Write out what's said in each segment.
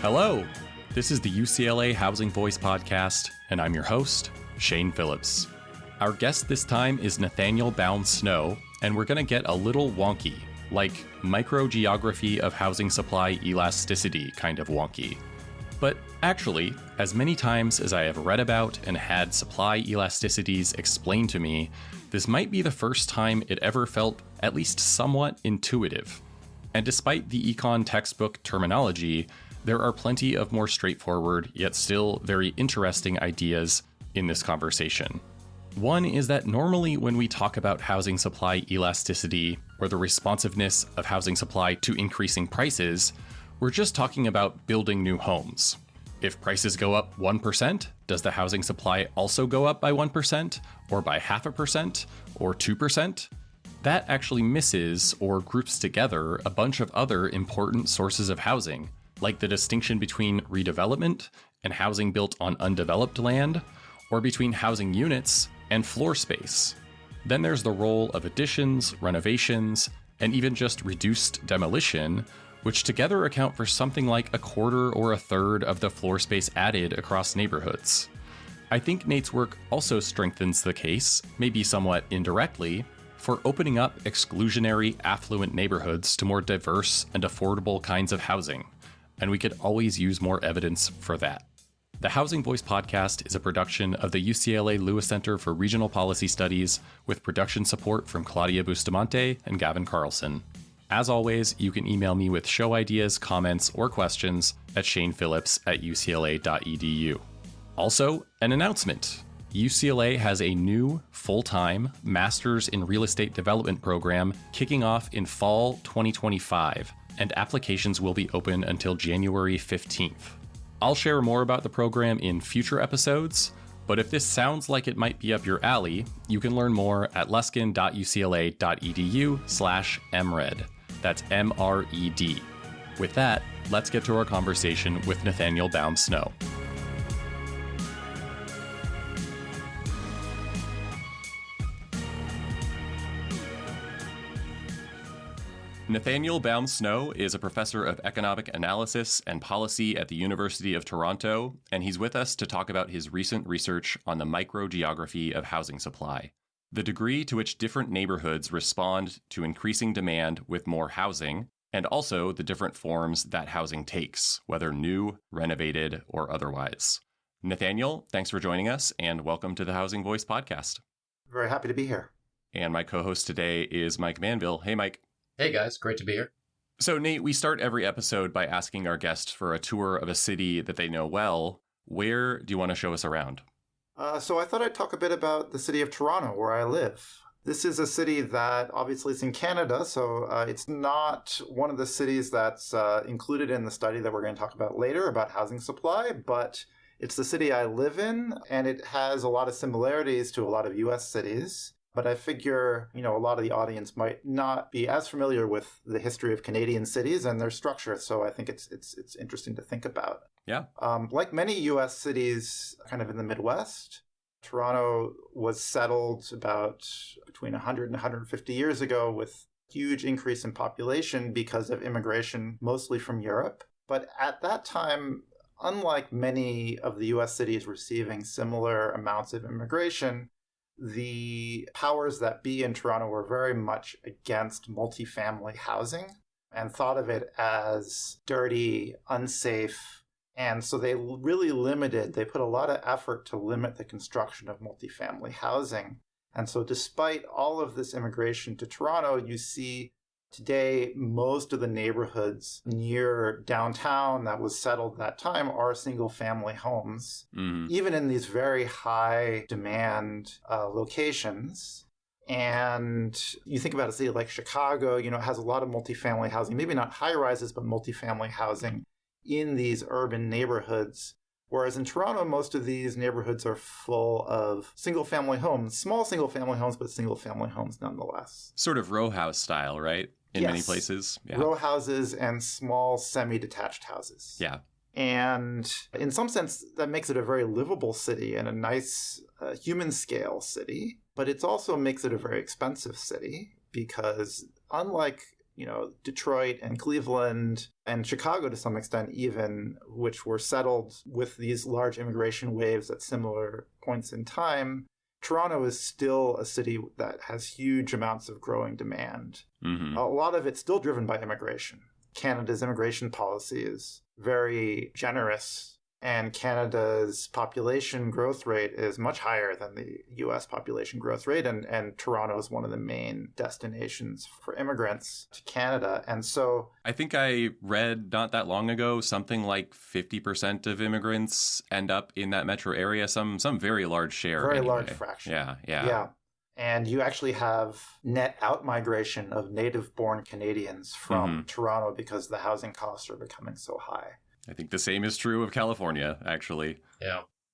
Hello, this is the UCLA Housing Voice podcast, and I'm your host, Shane Phillips. Our guest this time is Nathaniel Baum-Snow, and we're going to get a little wonky, like microgeography of housing supply elasticity kind of wonky. But actually, as many times as I have read about and had supply elasticities explained to me, this might be the first time it ever felt at least somewhat intuitive. And despite the econ textbook terminology, there are plenty of more straightforward, yet still very interesting ideas in this conversation. One is that normally when we talk about housing supply elasticity, or the responsiveness of housing supply to increasing prices, we're just talking about building new homes. If prices go up 1%, does the housing supply also go up by 1%, or by 0.5%, or 2%? That actually misses or groups together a bunch of other important sources of housing, like the distinction between redevelopment and housing built on undeveloped land, or between housing units and floor space. Then there's the role of additions, renovations, and even just reduced demolition, which together account for something like a quarter or a third of the floor space added across neighborhoods. I think Nate's work also strengthens the case, maybe somewhat indirectly, for opening up exclusionary, affluent neighborhoods to more diverse and affordable kinds of housing. And we could always use more evidence for that. The Housing Voice podcast is a production of the UCLA Lewis Center for Regional Policy Studies, with production support from Claudia Bustamante and Gavin Carlson. As always, you can email me with show ideas, comments, or questions at shanephillips@ucla.edu. Also, an announcement. UCLA has a new, full-time Masters in Real Estate Development program kicking off in fall 2025, and applications will be open until January 15th. I'll share more about the program in future episodes, but if this sounds like it might be up your alley, you can learn more at luskin.ucla.edu/mred. That's MRED. With that, let's get to our conversation with Nathaniel Baum-Snow. Nathaniel Baum-Snow is a professor of economic analysis and policy at the University of Toronto, and he's with us to talk about his recent research on the microgeography of housing supply, the degree to which different neighborhoods respond to increasing demand with more housing, and also the different forms that housing takes, whether new, renovated, or otherwise. Nathaniel, thanks for joining us, and welcome to the Housing Voice podcast. Very happy to be here. And my co-host today is Mike Manville. Hey, Mike. Hey guys, great to be here. So Nate, we start every episode by asking our guests for a tour of a city that they know well. Where do you want to show us around? So I thought I'd talk a bit about the city of Toronto, where I live. This is a city that obviously is in Canada, so it's not one of the cities that's included in the study that we're going to talk about later about housing supply, but it's the city I live in, and it has a lot of similarities to a lot of U.S. cities. But I figure, a lot of the audience might not be as familiar with the history of Canadian cities and their structure. So I think it's interesting to think about. Yeah. Like many U.S. cities kind of in the Midwest, Toronto was settled about between 100 and 150 years ago with huge increase in population because of immigration, mostly from Europe. But at that time, unlike many of the U.S. cities receiving similar amounts of immigration, the powers that be in Toronto were very much against multifamily housing and thought of it as dirty, unsafe. And so they put a lot of effort to limit the construction of multifamily housing. And so despite all of this immigration to Toronto, you see today most of the neighborhoods near downtown that was settled that time are single-family homes, even in these very high demand locations. And you think about a city like Chicago, it has a lot of multifamily housing, maybe not high-rises, but multifamily housing in these urban neighborhoods. Whereas in Toronto, most of these neighborhoods are full of single-family homes, small single-family homes, but single-family homes nonetheless. Sort of row house style, right? In many places. Yeah. Row houses and small semi-detached houses. Yeah. And in some sense, that makes it a very livable city and a nice human scale city. But it also makes it a very expensive city because unlike Detroit and Cleveland and Chicago to some extent even, which were settled with these large immigration waves at similar points in time, Toronto is still a city that has huge amounts of growing demand. Mm-hmm. A lot of it's still driven by immigration. Canada's immigration policy is very generous, and Canada's population growth rate is much higher than the U.S. population growth rate, and Toronto is one of the main destinations for immigrants to Canada. And so I think I read not that long ago something like 50% of immigrants end up in that metro area, some very large share. Very anyway. large fraction. Yeah. And you actually have net out-migration of native-born Canadians from Toronto because the housing costs are becoming so high. I think the same is true of California, actually.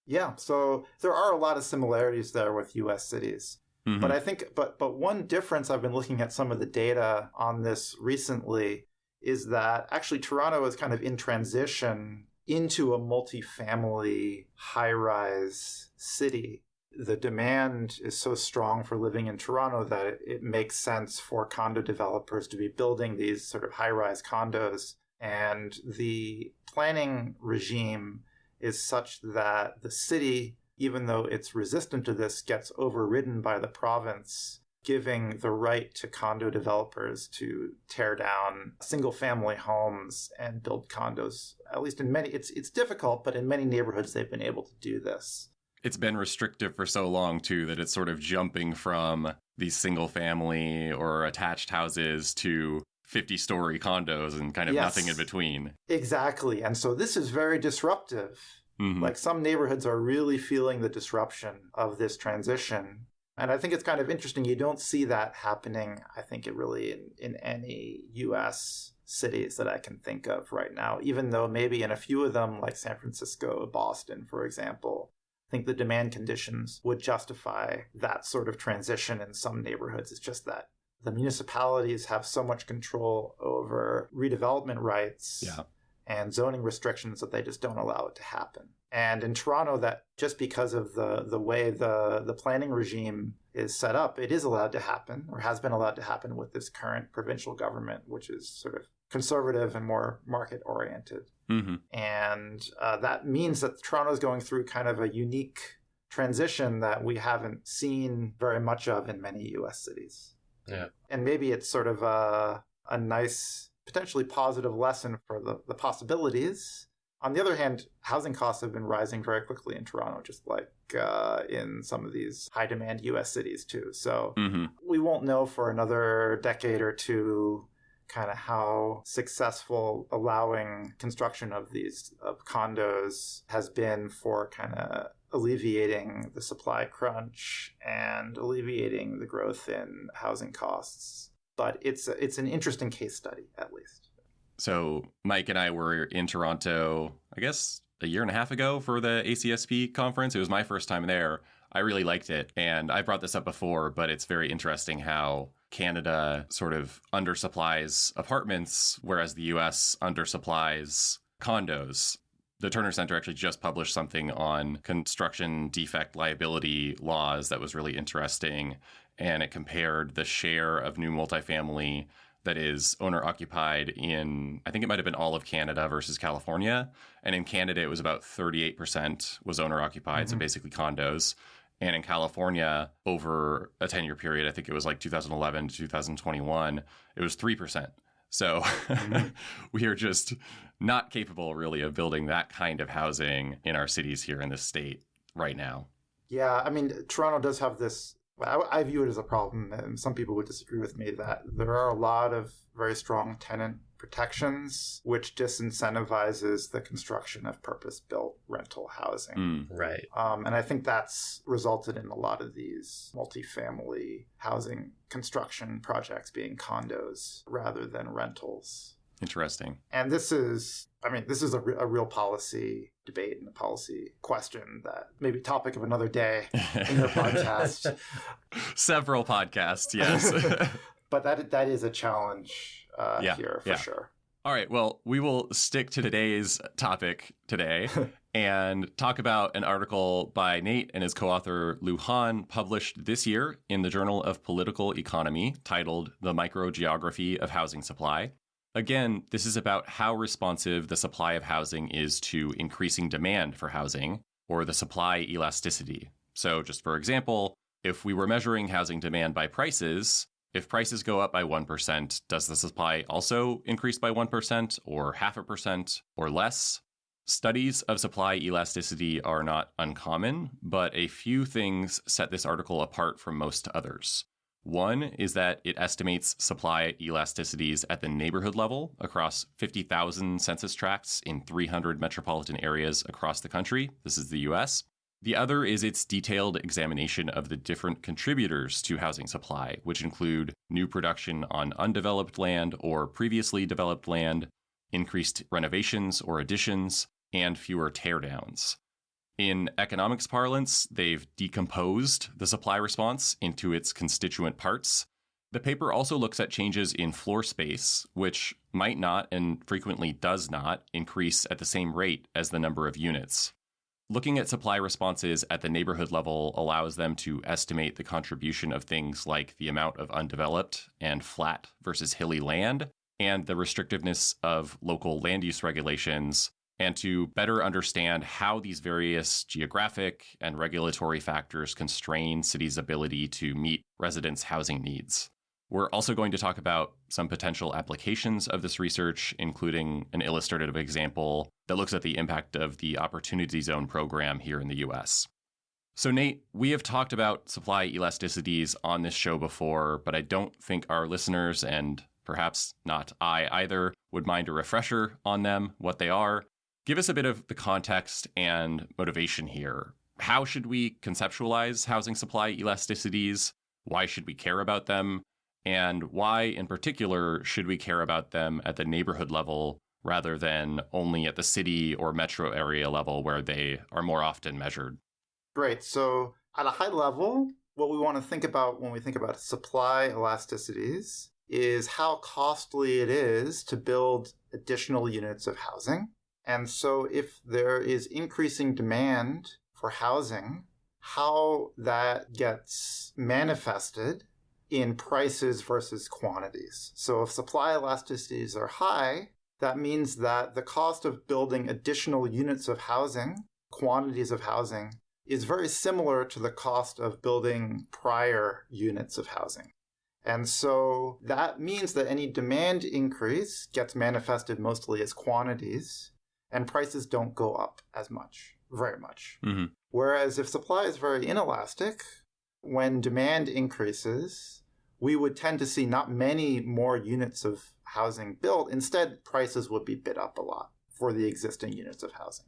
Yeah, so there are a lot of similarities there with U.S. cities. Mm-hmm. But I think, but one difference, I've been looking at some of the data on this recently, is that actually Toronto is kind of in transition into a multifamily high-rise city. The demand is so strong for living in Toronto that it makes sense for condo developers to be building these sort of high-rise condos. And the planning regime is such that the city, even though it's resistant to this, gets overridden by the province, giving the right to condo developers to tear down single-family homes and build condos. At least in many, it's difficult, but in many neighborhoods they've been able to do this. It's been restrictive for so long, too, that it's sort of jumping from these single-family or attached houses to 50-story condos and kind of nothing in between. Exactly. And so this is very disruptive. Mm-hmm. Like some neighborhoods are really feeling the disruption of this transition. And I think it's kind of interesting. You don't see that happening, I think, in any U.S. cities that I can think of right now, even though maybe in a few of them, like San Francisco, Boston, for example, I think the demand conditions would justify that sort of transition in some neighborhoods. It's just that the municipalities have so much control over redevelopment rights and zoning restrictions that they just don't allow it to happen. And in Toronto, that just because of the way the planning regime is set up, it is allowed to happen, or has been allowed to happen with this current provincial government, which is sort of conservative and more market-oriented. Mm-hmm. And that means that Toronto is going through kind of a unique transition that we haven't seen very much of in many U.S. cities. Yeah. And maybe it's sort of a nice, potentially positive lesson for the possibilities. On the other hand, housing costs have been rising very quickly in Toronto, just like in some of these high-demand U.S. cities too. So we won't know for another decade or two kind of how successful allowing construction of condos has been for kind of alleviating the supply crunch and alleviating the growth in housing costs. But it's an interesting case study, at least. So Mike and I were in Toronto, I guess, a year and a half ago for the ACSP conference. It was my first time there. I really liked it. And I brought this up before, but it's very interesting how Canada sort of undersupplies apartments, whereas the US undersupplies condos. The Turner Center actually just published something on construction defect liability laws that was really interesting. And it compared the share of new multifamily that is owner-occupied in, I think it might have been all of Canada versus California. And in Canada, it was about 38% was owner-occupied, so basically condos. And in California, over a 10-year period, I think it was like 2011 to 2021, it was 3%. So we are just not capable, really, of building that kind of housing in our cities here in this state right now. Yeah, I mean, Toronto does have this. I view it as a problem, and some people would disagree with me, that there are a lot of very strong tenant protections, which disincentivizes the construction of purpose-built rental housing. Right. And I think that's resulted in a lot of these multifamily housing construction projects being condos rather than rentals. Interesting. And this is a real policy debate and a policy question that may be topic of another day in your podcast. Several podcasts, yes. But that is a challenge here for sure. All right, well, we will stick to today's topic today and talk about an article by Nate and his co-author Lu Han published this year in the Journal of Political Economy titled The Microgeography of Housing Supply. Again, this is about how responsive the supply of housing is to increasing demand for housing, or the supply elasticity. So just for example, if we were measuring housing demand by prices, if prices go up by 1%, does the supply also increase by 1% or 0.5% or less? Studies of supply elasticity are not uncommon, but a few things set this article apart from most others. One is that it estimates supply elasticities at the neighborhood level across 50,000 census tracts in 300 metropolitan areas across the country. This is the US. The other is its detailed examination of the different contributors to housing supply, which include new production on undeveloped land or previously developed land, increased renovations or additions, and fewer teardowns. In economics parlance, they've decomposed the supply response into its constituent parts. The paper also looks at changes in floor space, which might not and frequently does not increase at the same rate as the number of units. Looking at supply responses at the neighborhood level allows them to estimate the contribution of things like the amount of undeveloped and flat versus hilly land, and the restrictiveness of local land use regulations, and to better understand how these various geographic and regulatory factors constrain cities' ability to meet residents' housing needs. We're also going to talk about some potential applications of this research, including an illustrative example that looks at the impact of the Opportunity Zone program here in the US. So Nate, we have talked about supply elasticities on this show before, but I don't think our listeners, and perhaps not I either, would mind a refresher on them, what they are. Give us a bit of the context and motivation here. How should we conceptualize housing supply elasticities? Why should we care about them? And why, in particular, should we care about them at the neighborhood level rather than only at the city or metro area level where they are more often measured? Great. So at a high level, what we want to think about when we think about supply elasticities is how costly it is to build additional units of housing. And so if there is increasing demand for housing, how that gets manifested in prices versus quantities. So if supply elasticities are high, that means that the cost of building additional units of housing, quantities of housing, is very similar to the cost of building prior units of housing. And so that means that any demand increase gets manifested mostly as quantities, and prices don't go up as much, very much. Mm-hmm. Whereas if supply is very inelastic, when demand increases, we would tend to see not many more units of housing built. Instead, prices would be bid up a lot for the existing units of housing.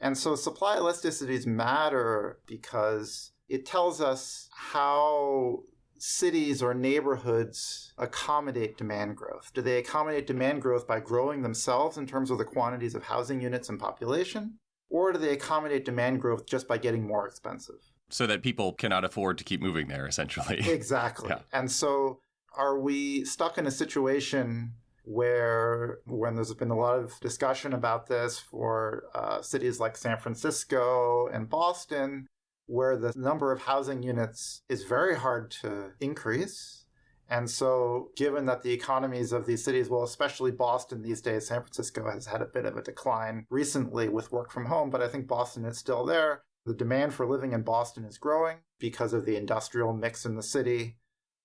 And so supply elasticities matter because it tells us how cities or neighborhoods accommodate demand growth. Do they accommodate demand growth by growing themselves in terms of the quantities of housing units and population? Or do they accommodate demand growth just by getting more expensive? So that people cannot afford to keep moving there, essentially. Exactly. Yeah. And so are we stuck in a situation where, when there's been a lot of discussion about this for cities like San Francisco and Boston, where the number of housing units is very hard to increase? And so given that the economies of these cities, well, especially Boston these days, San Francisco has had a bit of a decline recently with work from home, but I think Boston is still there. The demand for living in Boston is growing because of the industrial mix in the city.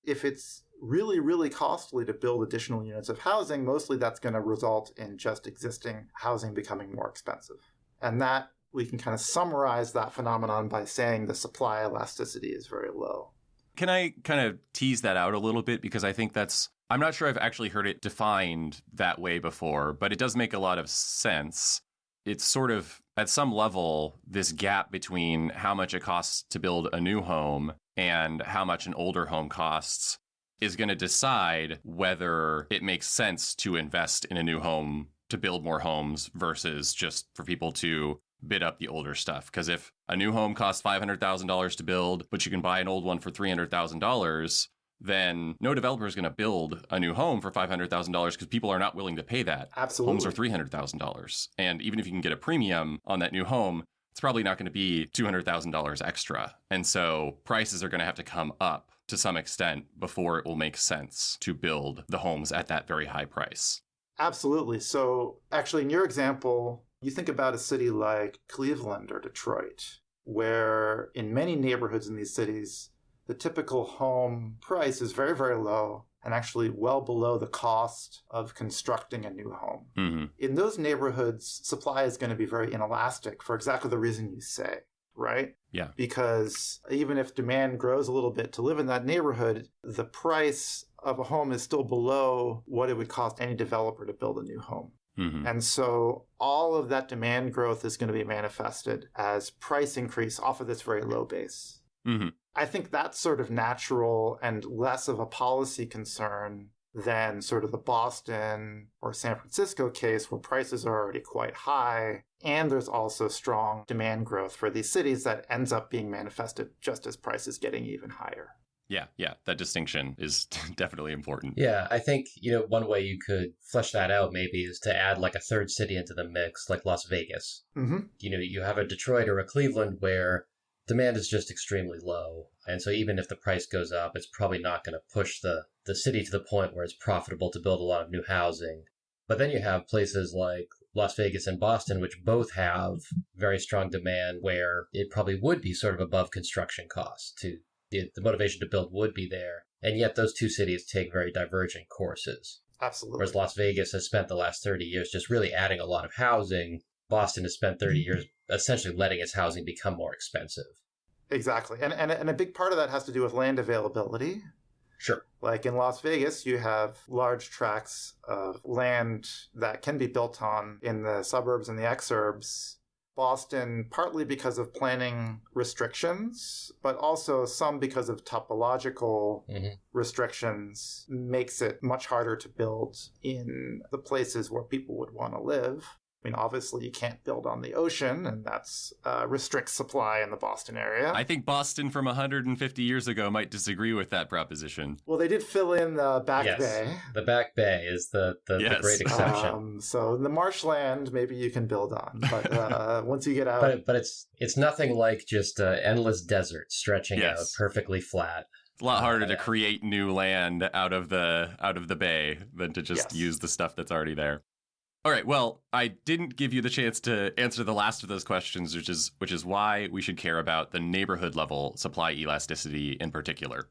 If it's really, really costly to build additional units of housing, mostly that's going to result in just existing housing becoming more expensive. And that, we can kind of summarize that phenomenon by saying the supply elasticity is very low. Can I kind of tease that out a little bit? Because I think I'm not sure I've actually heard it defined that way before, but it does make a lot of sense. It's sort of, at some level, this gap between how much it costs to build a new home and how much an older home costs is going to decide whether it makes sense to invest in a new home to build more homes versus just for people to bid up the older stuff. Because if a new home costs $500,000 to build, but you can buy an old one for $300,000, then no developer is going to build a new home for $500,000 because people are not willing to pay that. Absolutely. Homes are $300,000. And even if you can get a premium on that new home, it's probably not going to be $200,000 extra. And so prices are going to have to come up to some extent before it will make sense to build the homes at that very high price. Absolutely. So actually, in your example, you think about a city like Cleveland or Detroit, where in many neighborhoods in these cities, the typical home price is very, very low and actually well below the cost of constructing a new home. Mm-hmm. In those neighborhoods, supply is going to be very inelastic for exactly the reason you say, right? Yeah. Because even if demand grows a little bit to live in that neighborhood, the price of a home is still below what it would cost any developer to build a new home. Mm-hmm. And so all of that demand growth is going to be manifested as price increase off of this very low base. Mm-hmm. I think that's sort of natural and less of a policy concern than sort of the Boston or San Francisco case where prices are already quite high. And there's also strong demand growth for these cities that ends up being manifested just as prices getting even higher. Yeah, that distinction is definitely important. Yeah, I think, one way you could flesh that out maybe is to add like a third city into the mix, like Las Vegas. Mm-hmm. You have a Detroit or a Cleveland where demand is just extremely low. And so even if the price goes up, it's probably not going to push the city to the point where it's profitable to build a lot of new housing. But then you have places like Las Vegas and Boston, which both have very strong demand where it probably would be sort of above construction costs. The motivation to build would be there. And yet those two cities take very divergent courses. Absolutely. Whereas Las Vegas has spent the last 30 years just really adding a lot of housing. Boston has spent 30 years essentially letting its housing become more expensive. Exactly. And a big part of that has to do with land availability. Sure. Like in Las Vegas, you have large tracts of land that can be built on in the suburbs and the exurbs. Boston, partly because of planning restrictions, but also some because of topological restrictions, makes it much harder to build in the places where people would want to live. I mean, obviously, you can't build on the ocean, and that's restricts supply in the Boston area. I think Boston from 150 years ago might disagree with that proposition. Well, they did fill in the Back Bay. The Back Bay is the great exception. So the marshland, maybe you can build on, but once you get out... But it's nothing like just endless desert stretching out perfectly flat. It's a lot harder to create new land out of the bay than to just use the stuff that's already there. All right, well, I didn't give you the chance to answer the last of those questions, which is why we should care about the neighborhood level supply elasticity in particular.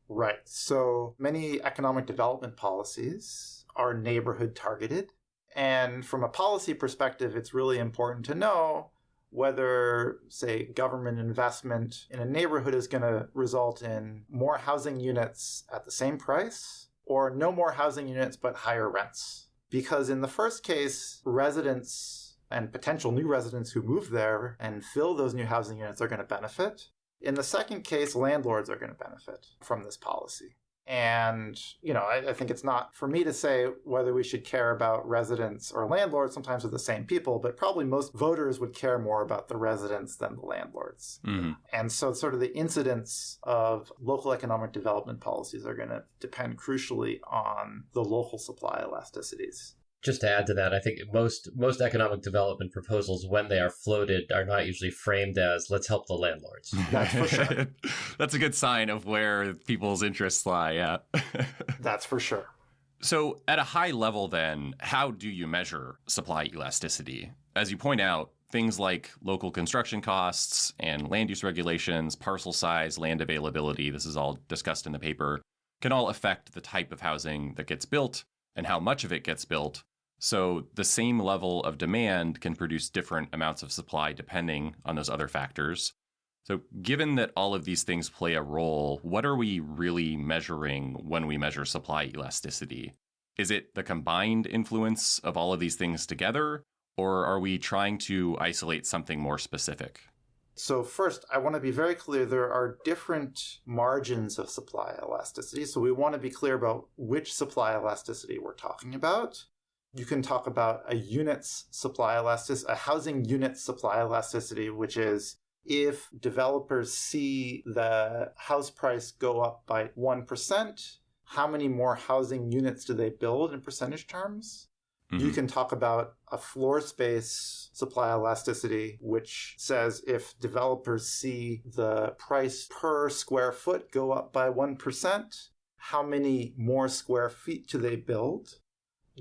Right. So many economic development policies are neighborhood targeted. And from a policy perspective, it's really important to know whether, say, government investment in a neighborhood is going to result in more housing units at the same price or no more housing units but higher rents. Because in the first case, residents and potential new residents who move there and fill those new housing units are going to benefit. In the second case, landlords are going to benefit from this policy. And, I think it's not for me to say whether we should care about residents or landlords. Sometimes they're the same people, but probably most voters would care more about the residents than the landlords. Mm-hmm. And so sort of the incidence of local economic development policies are going to depend crucially on the local supply elasticities. Just to add to that, I think most economic development proposals, when they are floated, are not usually framed as, let's help the landlords. That's for sure. That's a good sign of where people's interests lie, yeah. That's for sure. So at a high level then, how do you measure supply elasticity? As you point out, things like local construction costs and land use regulations, parcel size, land availability, this is all discussed in the paper, can all affect the type of housing that gets built and how much of it gets built. So the same level of demand can produce different amounts of supply depending on those other factors. So given that all of these things play a role, what are we really measuring when we measure supply elasticity? Is it the combined influence of all of these things together, or are we trying to isolate something more specific? So first, I want to be very clear, there are different margins of supply elasticity. So we want to be clear about which supply elasticity we're talking about. You can talk about a housing unit supply elasticity, which is if developers see the house price go up by 1%, how many more housing units do they build in percentage terms? You can talk about a floor space supply elasticity, which says if developers see the price per square foot go up by 1%, how many more square feet do they build?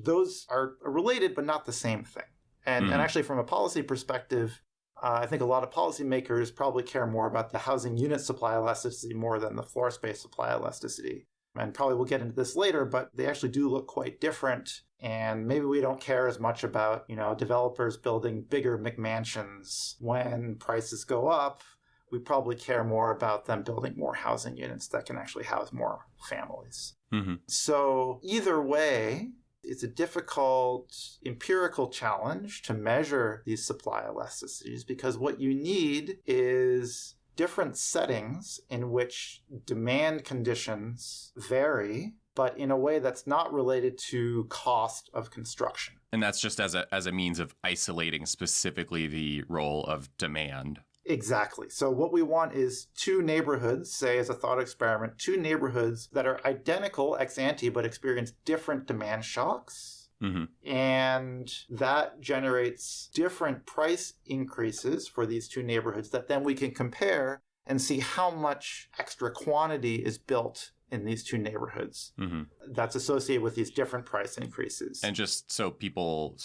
Those are related, but not the same thing. And actually, from a policy perspective, I think a lot of policymakers probably care more about the housing unit supply elasticity more than the floor space supply elasticity. And probably we'll get into this later, but they actually do look quite different. And maybe we don't care as much about, developers building bigger McMansions when prices go up. We probably care more about them building more housing units that can actually house more families. So either way, it's a difficult empirical challenge to measure these supply elasticities because what you need is different settings in which demand conditions vary, but in a way that's not related to cost of construction. And that's just as a means of isolating specifically the role of demand. Exactly. So what we want is two neighborhoods, say as a thought experiment, two neighborhoods that are identical ex ante but experience different demand shocks. And that generates different price increases for these two neighborhoods that then we can compare and see how much extra quantity is built in these two neighborhoods that's associated with these different price increases. And just so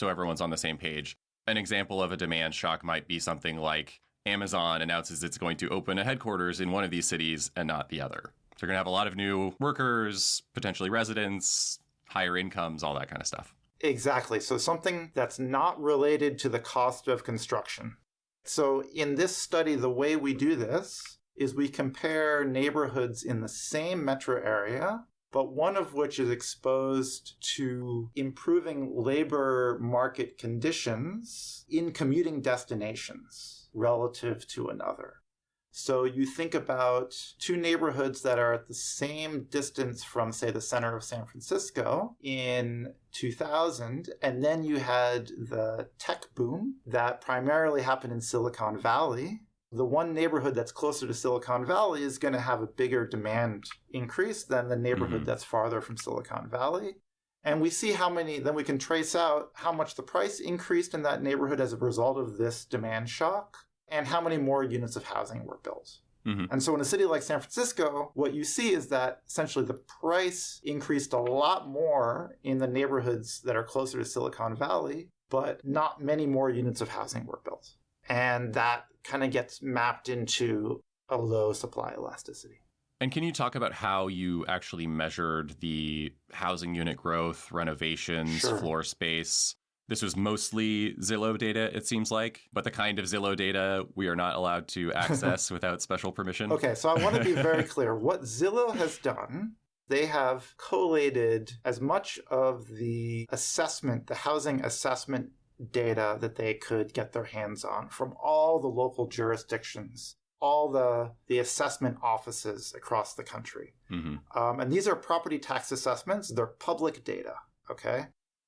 everyone's on the same page, an example of a demand shock might be something like Amazon announces it's going to open a headquarters in one of these cities and not the other. They're going to have a lot of new workers, potentially residents, higher incomes, all that kind of stuff. Exactly. So something that's not related to the cost of construction. So in this study, the way we do this is we compare neighborhoods in the same metro area, but one of which is exposed to improving labor market conditions in commuting destinations relative to another. So you think about two neighborhoods that are at the same distance from, say, the center of San Francisco in 2000, and then you had the tech boom that primarily happened in Silicon Valley. The one neighborhood that's closer to Silicon Valley is going to have a bigger demand increase than the neighborhood that's farther from Silicon Valley. And we see then we can trace out how much the price increased in that neighborhood as a result of this demand shock, and how many more units of housing were built. And so in a city like San Francisco, what you see is that essentially the price increased a lot more in the neighborhoods that are closer to Silicon Valley, but not many more units of housing were built. And that kind of gets mapped into a low supply elasticity. And can you talk about how you actually measured the housing unit growth, renovations, floor space? This was mostly Zillow data, it seems like, but the kind of Zillow data we are not allowed to access without special permission. Okay, so I want to be very clear. What Zillow has done, they have collated as much of the housing assessment data that they could get their hands on from all the local jurisdictions, all the assessment offices across the country. And these are property tax assessments. They're public data, okay?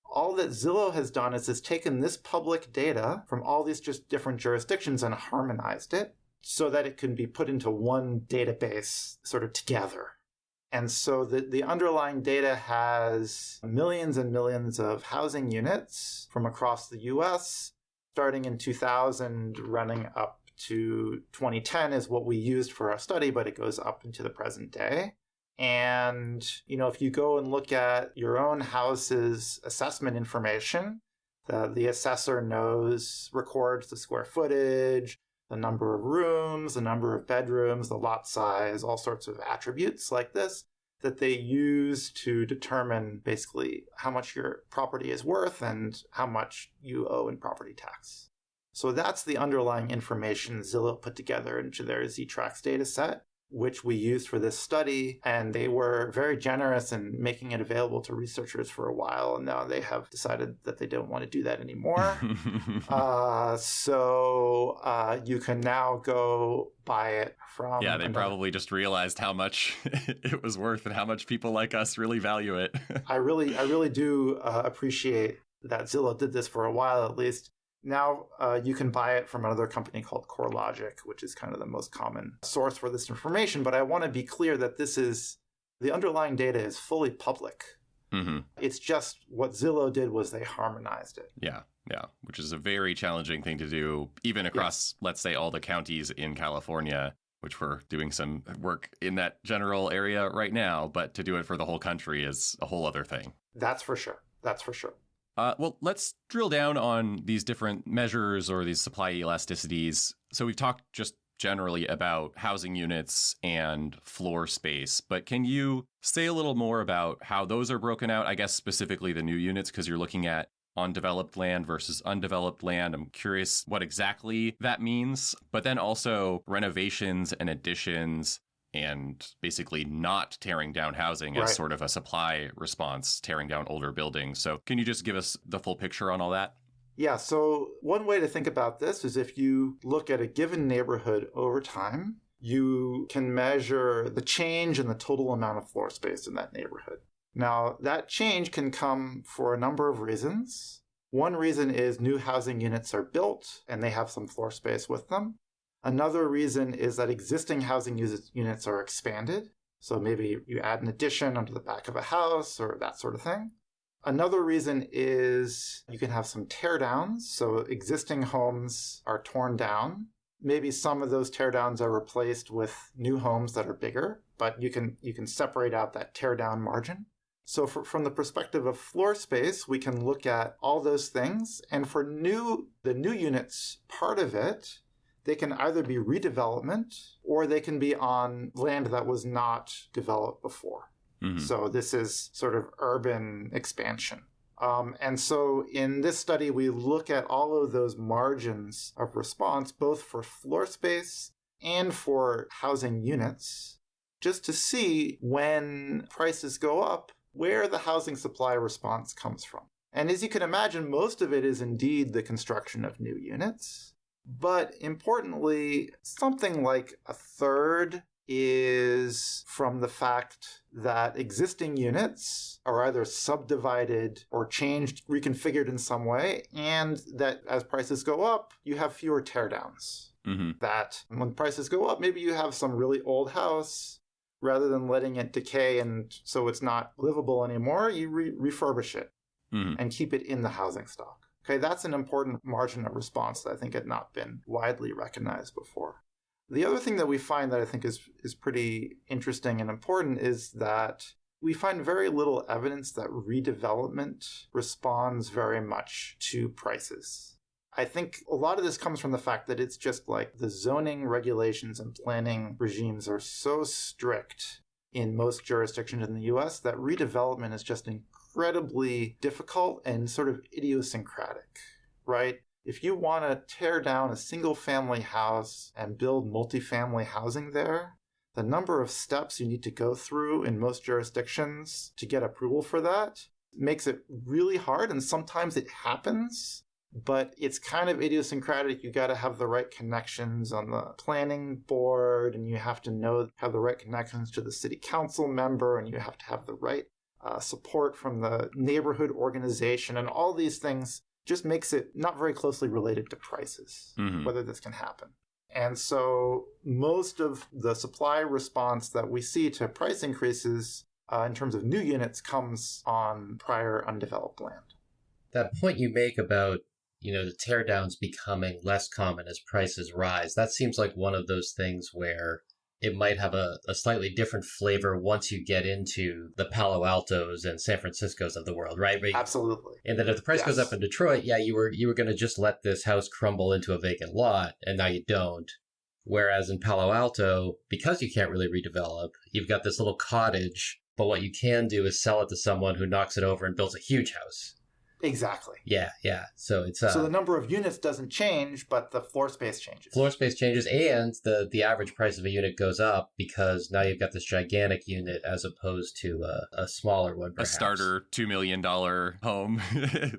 All that Zillow has done is taken this public data from all these just different jurisdictions and harmonized it so that it can be put into one database sort of together. And so the underlying data has millions and millions of housing units from across the US, starting in 2000, running up to 2010 is what we used for our study, but it goes up into the present day. And, if you go and look at your own house's assessment information, the assessor records the square footage, the number of rooms, the number of bedrooms, the lot size, all sorts of attributes like this that they use to determine basically how much your property is worth and how much you owe in property tax. So that's the underlying information Zillow put together into their Z-Trax data set, which we used for this study, and they were very generous in making it available to researchers for a while, and now they have decided that they don't want to do that anymore. So you can now go buy it from... Yeah, they probably just realized how much it was worth and how much people like us really value it. I really do appreciate that Zillow did this for a while at least. Now you can buy it from another company called CoreLogic, which is kind of the most common source for this information. But I want to be clear that the underlying data is fully public. Mm-hmm. It's just what Zillow did was they harmonized it. Yeah, which is a very challenging thing to do, even across, let's say, all the counties in California, which we're doing some work in that general area right now. But to do it for the whole country is a whole other thing. That's for sure. Well, let's drill down on these different measures or these supply elasticities. So we've talked just generally about housing units and floor space, but can you say a little more about how those are broken out? I guess specifically the new units, because you're looking at on-developed land versus undeveloped land. I'm curious what exactly that means, but then also renovations and additions and basically not tearing down housing as sort of a supply response, tearing down older buildings. So can you just give us the full picture on all that? Yeah, so one way to think about this is if you look at a given neighborhood over time, you can measure the change in the total amount of floor space in that neighborhood. Now, that change can come for a number of reasons. One reason is new housing units are built and they have some floor space with them. Another reason is that existing housing units are expanded. So maybe you add an addition onto the back of a house or that sort of thing. Another reason is you can have some tear downs. So existing homes are torn down. Maybe some of those tear downs are replaced with new homes that are bigger, but you can separate out that tear down margin. So from the perspective of floor space, we can look at all those things. And for the new units part of it, they can either be redevelopment or they can be on land that was not developed before. Mm-hmm. So this is sort of urban expansion. And so in this study, we look at all of those margins of response, both for floor space and for housing units, just to see when prices go up, where the housing supply response comes from. And as you can imagine, most of it is indeed the construction of new units. But importantly, something like a third is from the fact that existing units are either subdivided or changed, reconfigured in some way, and that as prices go up, you have fewer teardowns. Mm-hmm. That when prices go up, maybe you have some really old house, rather than letting it decay and so it's not livable anymore, you refurbish it and keep it in the housing stock. Okay, that's an important margin of response that I think had not been widely recognized before. The other thing that we find that I think is pretty interesting and important is that we find very little evidence that redevelopment responds very much to prices. I think a lot of this comes from the fact that it's just like the zoning regulations and planning regimes are so strict in most jurisdictions in the US that redevelopment is just incredibly difficult and sort of idiosyncratic, right? If you want to tear down a single family house and build multifamily housing there, the number of steps you need to go through in most jurisdictions to get approval for that makes it really hard. And sometimes it happens, but it's kind of idiosyncratic. You got to have the right connections on the planning board, and you have to have the right connections to the city council member, and you have to have the right support from the neighborhood organization, and all these things just makes it not very closely related to prices, whether this can happen. And so most of the supply response that we see to price increases in terms of new units comes on prior undeveloped land. That point you make about, the teardowns becoming less common as prices rise, that seems like one of those things where it might have a slightly different flavor once you get into the Palo Altos and San Franciscos of the world, right? Absolutely. And then if the price goes up in Detroit, you were going to just let this house crumble into a vacant lot, and now you don't. Whereas in Palo Alto, because you can't really redevelop, you've got this little cottage, but what you can do is sell it to someone who knocks it over and builds a huge house. Exactly. Yeah. So it's so the number of units doesn't change, but the floor space changes. Floor space changes, and the average price of a unit goes up because now you've got this gigantic unit as opposed to a smaller one, perhaps. A starter $2 million home.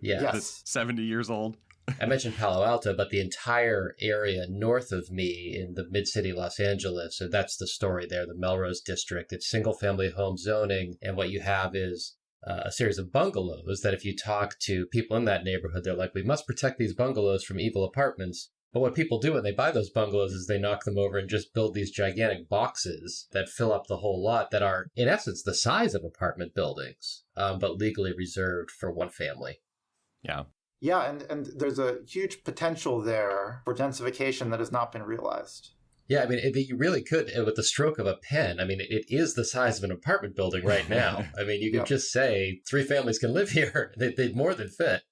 Yeah. Yes. That's 70 years old. I mentioned Palo Alto, but the entire area north of me in the mid-city Los Angeles, so that's the story there, the Melrose District. It's single-family home zoning, and what you have is a series of bungalows that if you talk to people in that neighborhood, they're like, we must protect these bungalows from evil apartments. But what people do when they buy those bungalows is they knock them over and just build these gigantic boxes that fill up the whole lot that are, in essence, the size of apartment buildings, but legally reserved for one family. Yeah. Yeah, and there's a huge potential there for densification that has not been realized. Yeah, I mean, you really could, with the stroke of a pen. I mean, it is the size of an apartment building right now. I mean, you could just say 3 families can live here. They'd more than fit.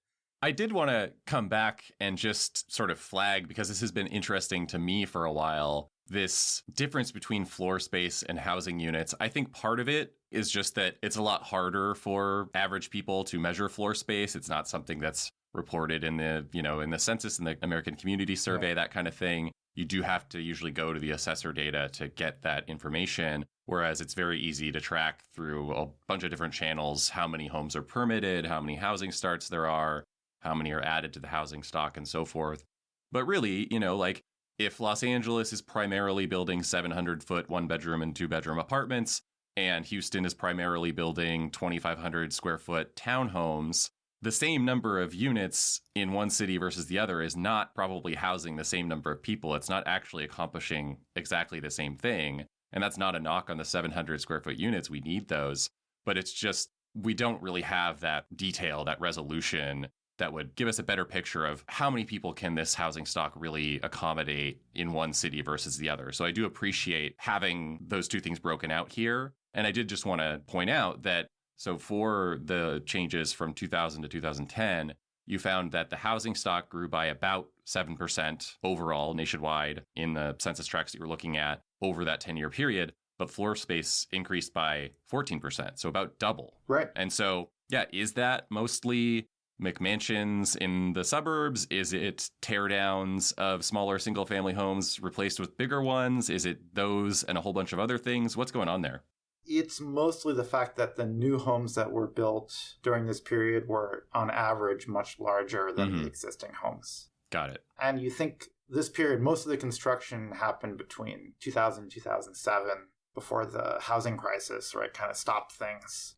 I did want to come back and just sort of flag, because this has been interesting to me for a while, this difference between floor space and housing units. I think part of it is just that it's a lot harder for average people to measure floor space. It's not something that's reported in the, in the census, in the American Community Survey, that kind of thing. You do have to usually go to the assessor data to get that information, whereas it's very easy to track through a bunch of different channels how many homes are permitted, how many housing starts there are, how many are added to the housing stock, and so forth. But really, like if Los Angeles is primarily building 700-foot 1-bedroom and 2-bedroom apartments, and Houston is primarily building 2,500 square foot townhomes, the same number of units in one city versus the other is not probably housing the same number of people. It's not actually accomplishing exactly the same thing. And that's not a knock on the 700 square foot units. We need those. But it's just, we don't really have that detail, that resolution that would give us a better picture of how many people can this housing stock really accommodate in one city versus the other. So I do appreciate having those two things broken out here. And I did just want to point out that so for the changes from 2000 to 2010, you found that the housing stock grew by about 7% overall nationwide in the census tracts that you were looking at over that 10-year period, but floor space increased by 14%, so about double. Right. And so, yeah, is that mostly McMansions in the suburbs? Is it teardowns of smaller single-family homes replaced with bigger ones? Is it those and a whole bunch of other things? What's going on there? It's mostly the fact that the new homes that were built during this period were, on average, much larger than the existing homes. Got it. And you think this period, most of the construction happened between 2000 and 2007, before the housing crisis, right, kind of stopped things.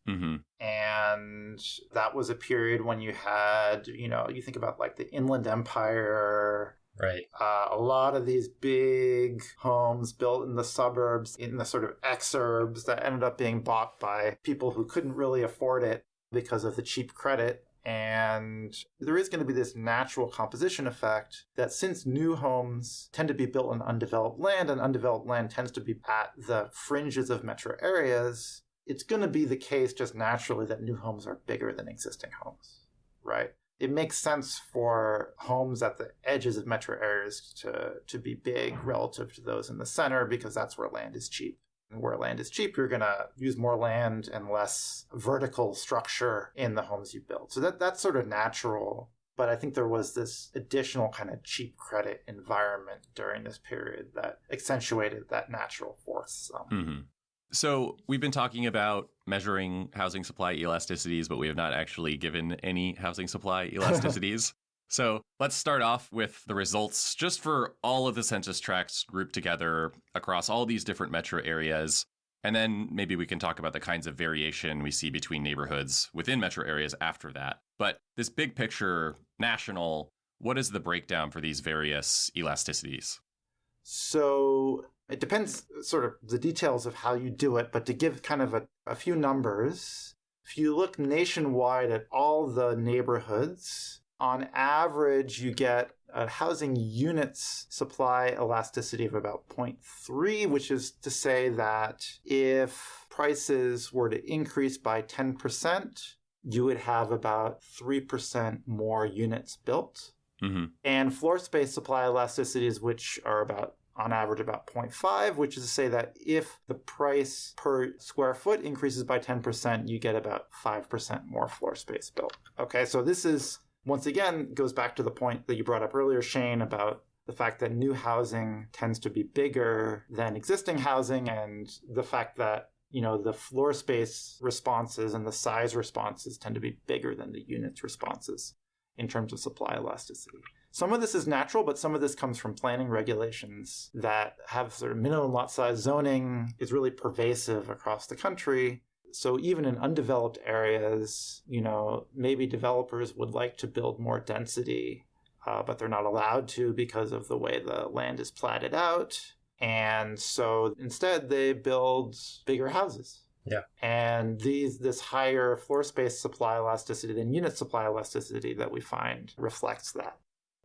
And that was a period when you had, you think about like the Inland Empire. Right. A lot of these big homes built in the suburbs, in the sort of exurbs that ended up being bought by people who couldn't really afford it because of the cheap credit. And there is going to be this natural composition effect that since new homes tend to be built on undeveloped land, and undeveloped land tends to be at the fringes of metro areas, it's going to be the case just naturally that new homes are bigger than existing homes, right? It makes sense for homes at the edges of metro areas to be big relative to those in the center, because that's where land is cheap. And where land is cheap, you're going to use more land and less vertical structure in the homes you build. So that's sort of natural. But I think there was this additional kind of cheap credit environment during this period that accentuated that natural force. So we've been talking about measuring housing supply elasticities, but we have not actually given any housing supply elasticities. So let's start off with the results just for all of the census tracts grouped together across all these different metro areas. And then maybe we can talk about the kinds of variation we see between neighborhoods within metro areas after that. But this big picture, national, what is the breakdown for these various elasticities? So it depends sort of the details of how you do it, but to give kind of a few numbers, if you look nationwide at all the neighborhoods, on average, you get a housing units supply elasticity of about 0.3, which is to say that if prices were to increase by 10%, you would have about 3% more units built. And floor space supply elasticities, which are on average about 0.5, which is to say that if the price per square foot increases by 10%, you get about 5% more floor space built. Okay, so this is, once again, goes back to the point that you brought up earlier, Shane, about the fact that new housing tends to be bigger than existing housing, and the fact that, the floor space responses and the size responses tend to be bigger than the units responses in terms of supply elasticity. Some of this is natural, but some of this comes from planning regulations that have sort of minimum lot size zoning is really pervasive across the country. So even in undeveloped areas, maybe developers would like to build more density, but they're not allowed to because of the way the land is platted out. And so instead they build bigger houses. Yeah. And this higher floor space supply elasticity than unit supply elasticity that we find reflects that.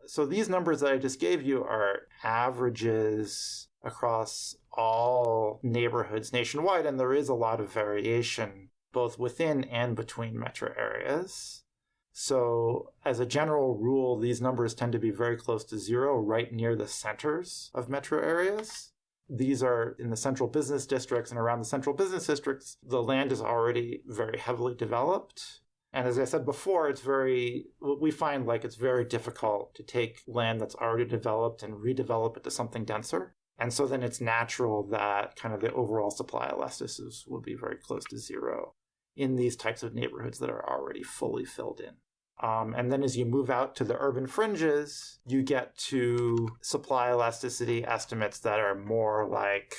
So these numbers that I just gave you are averages across all neighborhoods nationwide, and there is a lot of variation both within and between metro areas. So as a general rule, these numbers tend to be very close to zero, right near the centers of metro areas. These are in the central business districts, and around the central business districts, the land is already very heavily developed. And as I said before, we find like it's very difficult to take land that's already developed and redevelop it to something denser. And so then it's natural that kind of the overall supply elasticities would be very close to zero in these types of neighborhoods that are already fully filled in. And then as you move out to the urban fringes, you get to supply elasticity estimates that are more like,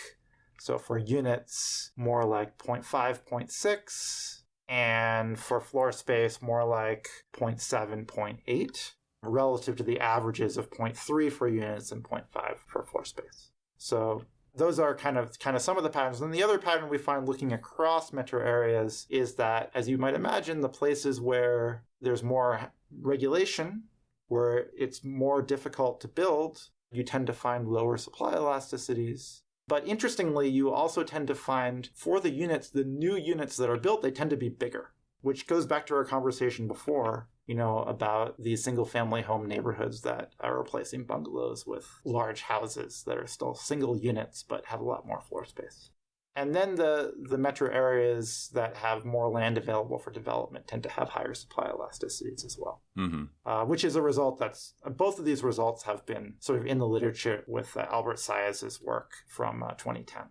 so for units, more like 0.5, 0.6, and for floor space, more like 0.7, 0.8, relative to the averages of 0.3 for units and 0.5 for floor space. So those are kind of some of the patterns. And the other pattern we find looking across metro areas is that, as you might imagine, the places where there's more regulation, where it's more difficult to build, you tend to find lower supply elasticities. But interestingly, you also tend to find, for the units, the new units that are built, they tend to be bigger, which goes back to our conversation before, about these single-family home neighborhoods that are replacing bungalows with large houses that are still single units but have a lot more floor space. And then the metro areas that have more land available for development tend to have higher supply elasticities as well, which is a result both of these results have been sort of in the literature with Albert Sayez's work from 2010.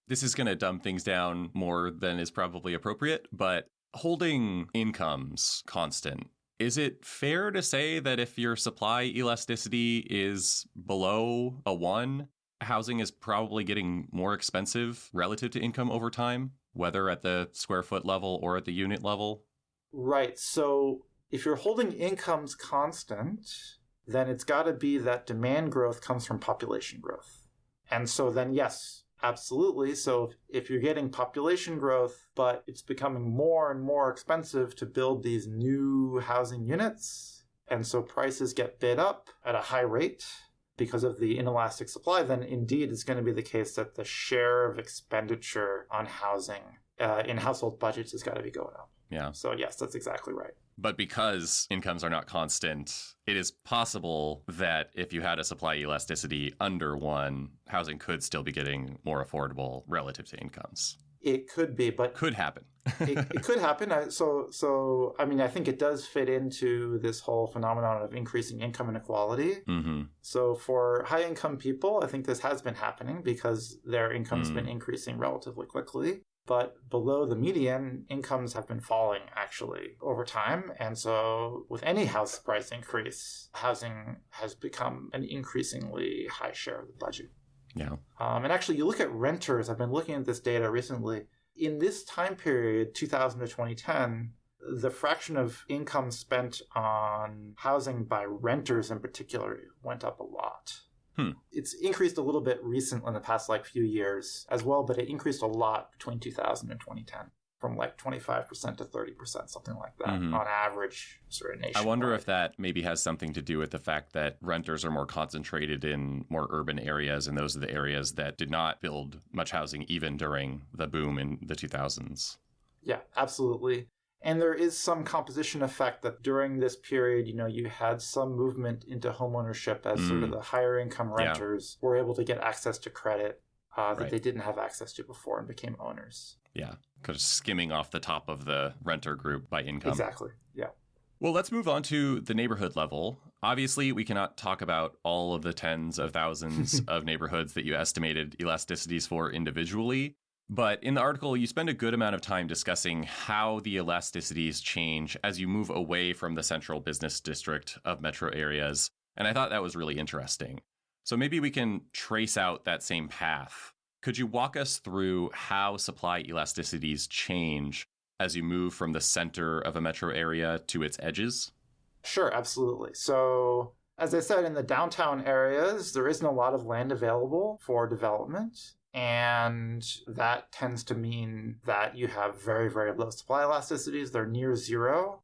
This is going to dumb things down more than is probably appropriate, but holding incomes constant, is it fair to say that if your supply elasticity is below a 1, housing is probably getting more expensive relative to income over time, whether at the square foot level or at the unit level? Right. So if you're holding incomes constant, then it's got to be that demand growth comes from population growth. And so then, yes, absolutely. So if you're getting population growth, but it's becoming more and more expensive to build these new housing units, and so prices get bid up at a high rate because of the inelastic supply, then indeed it's going to be the case that the share of expenditure on housing in household budgets has got to be going up. Yeah. So yes, that's exactly right. But because incomes are not constant, it is possible that if you had a supply elasticity under 1, housing could still be getting more affordable relative to incomes. It could be, but could happen. it could happen. So I mean, I think it does fit into this whole phenomenon of increasing income inequality. Mm-hmm. So for high income people, I think this has been happening because their income's been increasing relatively quickly. But below the median, incomes have been falling actually over time. And so with any house price increase, housing has become an increasingly high share of the budget. Yeah. And actually, you look at renters. I've been looking at this data recently. In this time period, 2000 to 2010, the fraction of income spent on housing by renters in particular went up a lot. It's increased a little bit recently in the past few years as well, but it increased a lot between 2000 and 2010. From 25% to 30%, something like that, on average, sort of nationwide. I wonder if that maybe has something to do with the fact that renters are more concentrated in more urban areas, and those are the areas that did not build much housing even during the boom in the 2000s. Yeah, absolutely. And there is some composition effect that during this period, you had some movement into homeownership as sort of the higher income renters were able to get access to credit that they didn't have access to before and became owners. Yeah, kind of skimming off the top of the renter group by income. Exactly, yeah. Well, let's move on to the neighborhood level. Obviously, we cannot talk about all of the tens of thousands of neighborhoods that you estimated elasticities for individually. But in the article, you spend a good amount of time discussing how the elasticities change as you move away from the central business district of metro areas. And I thought that was really interesting. So maybe we can trace out that same path. Could you walk us through how supply elasticities change as you move from the center of a metro area to its edges? Sure, absolutely. So, as I said, in the downtown areas, there isn't a lot of land available for development. And that tends to mean that you have very, very low supply elasticities. They're near zero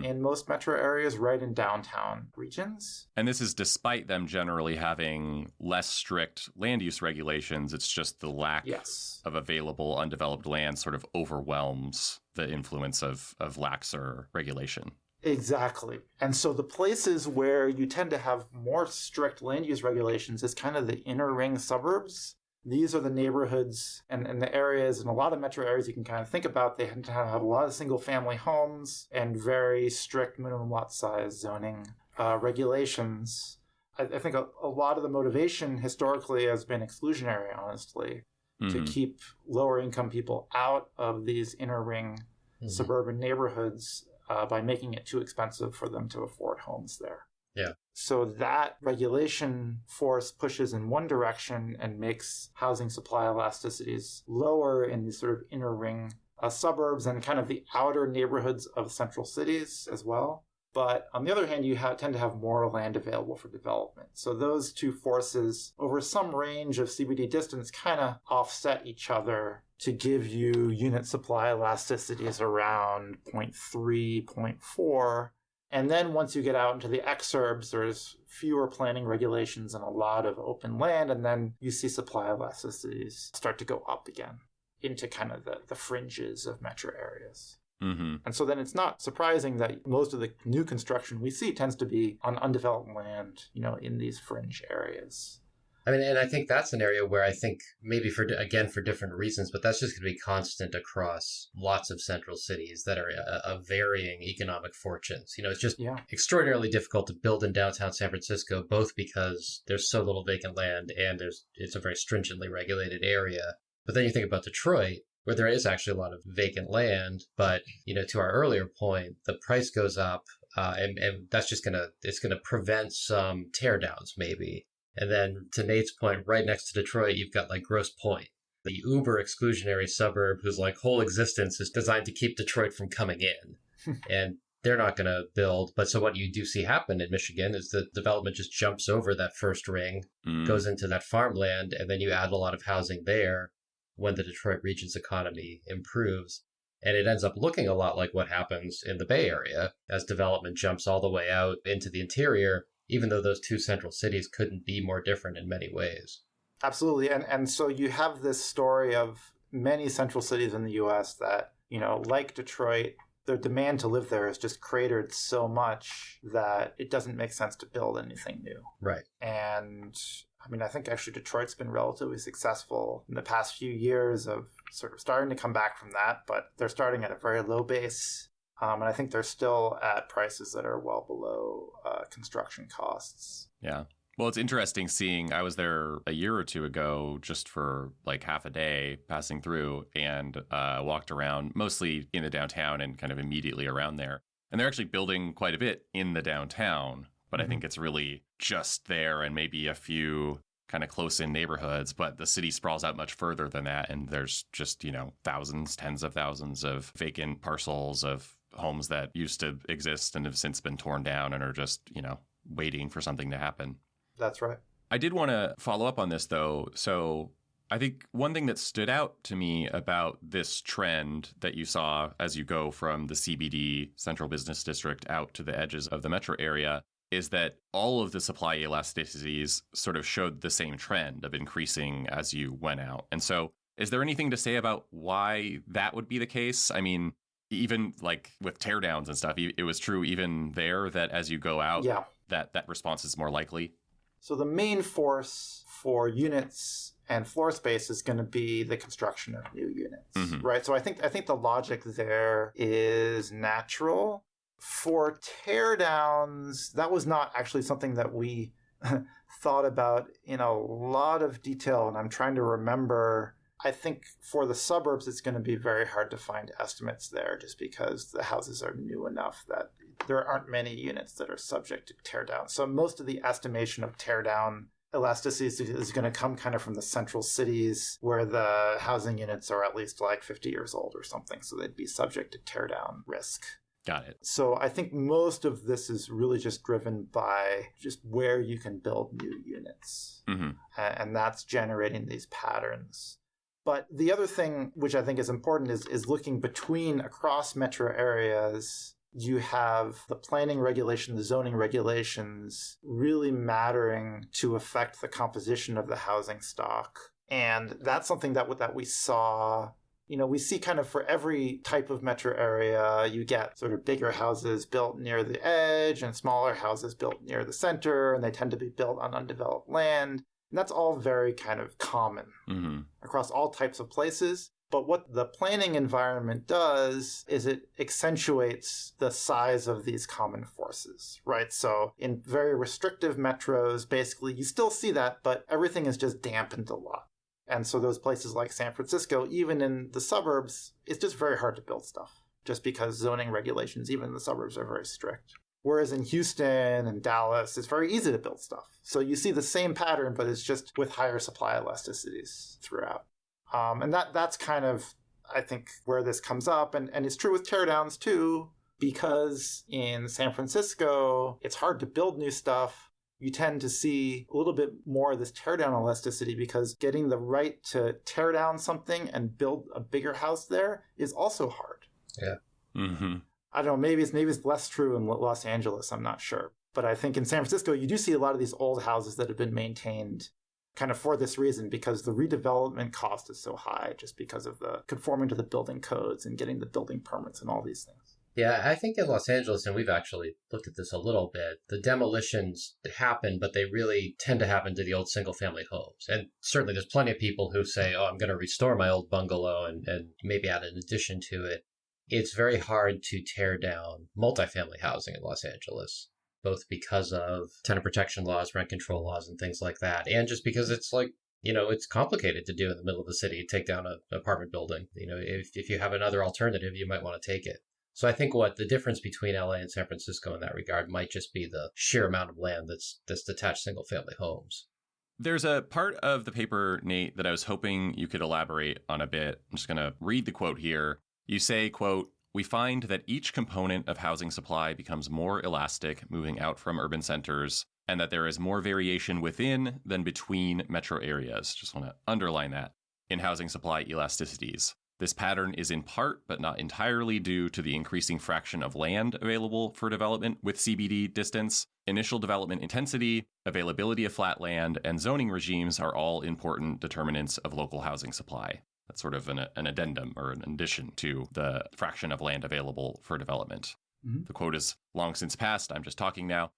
in most metro areas, right in downtown regions. And this is despite them generally having less strict land use regulations. It's just the lack of available undeveloped land sort of overwhelms the influence of laxer regulation. Exactly. And so the places where you tend to have more strict land use regulations is kind of the inner ring suburbs. These are the neighborhoods and the areas, and a lot of metro areas you can kind of think about. They tend to have a lot of single family homes and very strict minimum lot size zoning regulations. I think a lot of the motivation historically has been exclusionary, honestly, to keep lower income people out of these inner ring suburban neighborhoods by making it too expensive for them to afford homes there. Yeah. So that regulation force pushes in one direction and makes housing supply elasticities lower in these sort of inner ring suburbs and kind of the outer neighborhoods of central cities as well. But on the other hand, you tend to have more land available for development. So those two forces over some range of CBD distance kind of offset each other to give you unit supply elasticities around 0.3, 0.4. And then once you get out into the exurbs, there's fewer planning regulations and a lot of open land. And then you see supply elasticities start to go up again into kind of the fringes of metro areas. And so then it's not surprising that most of the new construction we see tends to be on undeveloped land, in these fringe areas. I mean, and I think that's an area where I think maybe for different reasons, but that's just going to be constant across lots of central cities that are of varying economic fortunes. It's just extraordinarily difficult to build in downtown San Francisco, both because there's so little vacant land and it's a very stringently regulated area. But then you think about Detroit, where there is actually a lot of vacant land, but to our earlier point, the price goes up, and that's just it's gonna prevent some teardowns maybe. And then to Nate's point, right next to Detroit, you've got like Grosse Pointe, the uber exclusionary suburb whose like whole existence is designed to keep Detroit from coming in, and they're not going to build. But so what you do see happen in Michigan is that development just jumps over that first ring, goes into that farmland, and then you add a lot of housing there when the Detroit region's economy improves. And it ends up looking a lot like what happens in the Bay Area as development jumps all the way out into the interior, even though those two central cities couldn't be more different in many ways. Absolutely. And so you have this story of many central cities in the U.S. that, like Detroit, the demand to live there is just cratered so much that it doesn't make sense to build anything new. Right. And I mean, I think actually Detroit's been relatively successful in the past few years of sort of starting to come back from that, but they're starting at a very low base. And I think they're still at prices that are well below construction costs. Yeah. Well, it's interesting seeing, I was there a year or two ago just for like half a day passing through and walked around mostly in the downtown and kind of immediately around there. And they're actually building quite a bit in the downtown, but I think it's really just there and maybe a few kind of close-in neighborhoods, but the city sprawls out much further than that. And there's just, thousands, tens of thousands of vacant parcels of homes that used to exist and have since been torn down and are just, waiting for something to happen. That's right. I did want to follow up on this, though. So I think one thing that stood out to me about this trend that you saw as you go from the CBD, Central Business District, out to the edges of the metro area is that all of the supply elasticities sort of showed the same trend of increasing as you went out. And so is there anything to say about why that would be the case? I mean, even like with teardowns and stuff, it was true even there that as you go out, that response is more likely. So the main force for units and floor space is going to be the construction of new units, right? So I think the logic there is natural. For teardowns, that was not actually something that we thought about in a lot of detail, and I'm trying to remember. I think for the suburbs, it's going to be very hard to find estimates there just because the houses are new enough that there aren't many units that are subject to teardown. So most of the estimation of teardown elasticity is going to come kind of from the central cities where the housing units are at least like 50 years old or something. So they'd be subject to tear down risk. Got it. So I think most of this is really just driven by just where you can build new units. Mm-hmm. And that's generating these patterns. But the other thing which I think is important is looking across metro areas. You have the planning regulation, the zoning regulations really mattering to affect the composition of the housing stock. And that's something that we saw. We see kind of for every type of metro area, you get sort of bigger houses built near the edge and smaller houses built near the center, and they tend to be built on undeveloped land. And that's all very kind of common across all types of places. But what the planning environment does is it accentuates the size of these common forces, right? So in very restrictive metros, basically, you still see that, but everything is just dampened a lot. And so those places like San Francisco, even in the suburbs, it's just very hard to build stuff just because zoning regulations, even in the suburbs, are very strict. Whereas in Houston and Dallas, it's very easy to build stuff. So you see the same pattern, but it's just with higher supply elasticities throughout. And that's kind of, I think, where this comes up. And it's true with teardowns, too, because in San Francisco, it's hard to build new stuff. You tend to see a little bit more of this teardown elasticity because getting the right to tear down something and build a bigger house there is also hard. Yeah. Mm-hmm. I don't know, maybe it's less true in Los Angeles, I'm not sure. But I think in San Francisco, you do see a lot of these old houses that have been maintained kind of for this reason, because the redevelopment cost is so high just because of the conforming to the building codes and getting the building permits and all these things. Yeah, I think in Los Angeles, and we've actually looked at this a little bit, the demolitions happen, but they really tend to happen to the old single-family homes. And certainly there's plenty of people who say, I'm going to restore my old bungalow and maybe add an addition to it. It's very hard to tear down multifamily housing in Los Angeles, both because of tenant protection laws, rent control laws, and things like that, and just because it's like, it's complicated to do in the middle of the city, take down an apartment building. If you have another alternative, you might want to take it. So I think what the difference between LA and San Francisco in that regard might just be the sheer amount of land that's detached single-family homes. There's a part of the paper, Nate, that I was hoping you could elaborate on a bit. I'm just going to read the quote here. You say, quote, "We find that each component of housing supply becomes more elastic moving out from urban centers, and that there is more variation within than between metro areas." Just want to underline that. In housing supply elasticities. This pattern is in part, but not entirely, due to the increasing fraction of land available for development with CBD distance. Initial development intensity, availability of flat land, and zoning regimes are all important determinants of local housing supply. That's sort of an addendum or an addition to the fraction of land available for development. Mm-hmm. The quote is long since passed. I'm just talking now.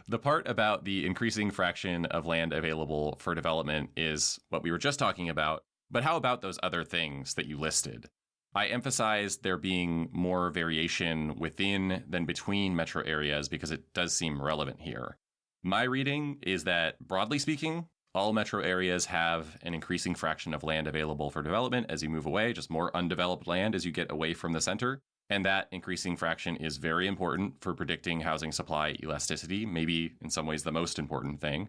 The part about the increasing fraction of land available for development is what we were just talking about. But how about those other things that you listed? I emphasize there being more variation within than between metro areas because it does seem relevant here. My reading is that, broadly speaking, all metro areas have an increasing fraction of land available for development as you move away, just more undeveloped land as you get away from the center. And that increasing fraction is very important for predicting housing supply elasticity, maybe in some ways the most important thing.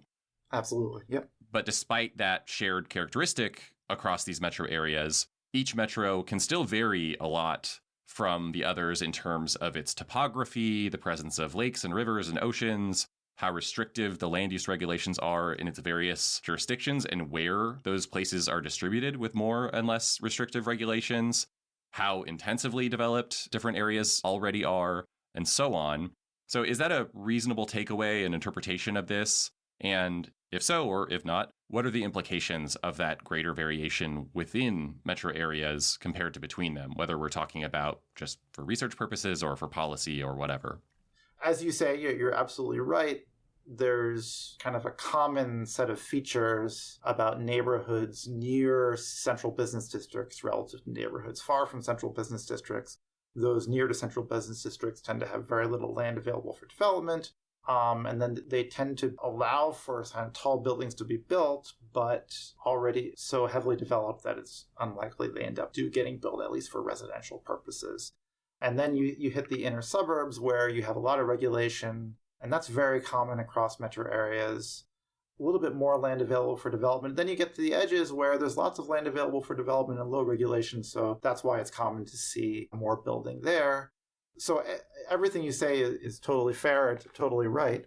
Absolutely, yep. But despite that shared characteristic across these metro areas, each metro can still vary a lot from the others in terms of its topography, the presence of lakes and rivers and oceans, how restrictive the land use regulations are in its various jurisdictions and where those places are distributed with more and less restrictive regulations, how intensively developed different areas already are, and so on. So is that a reasonable takeaway and interpretation of this? And if so, or if not, what are the implications of that greater variation within metro areas compared to between them, whether we're talking about just for research purposes or for policy or whatever? As you say, you're absolutely right. There's kind of a common set of features about neighborhoods near central business districts relative to neighborhoods far from central business districts. Those near to central business districts tend to have very little land available for development. And then they tend to allow for kind of tall buildings to be built, but already so heavily developed that it's unlikely they end up getting built, at least for residential purposes. And then you hit the inner suburbs where you have a lot of regulation, and that's very common across metro areas. a little bit more land available for development. Then you get to the edges where there's lots of land available for development and low regulation, so that's why it's common to see more building there. So everything you say is totally fair, it's totally right.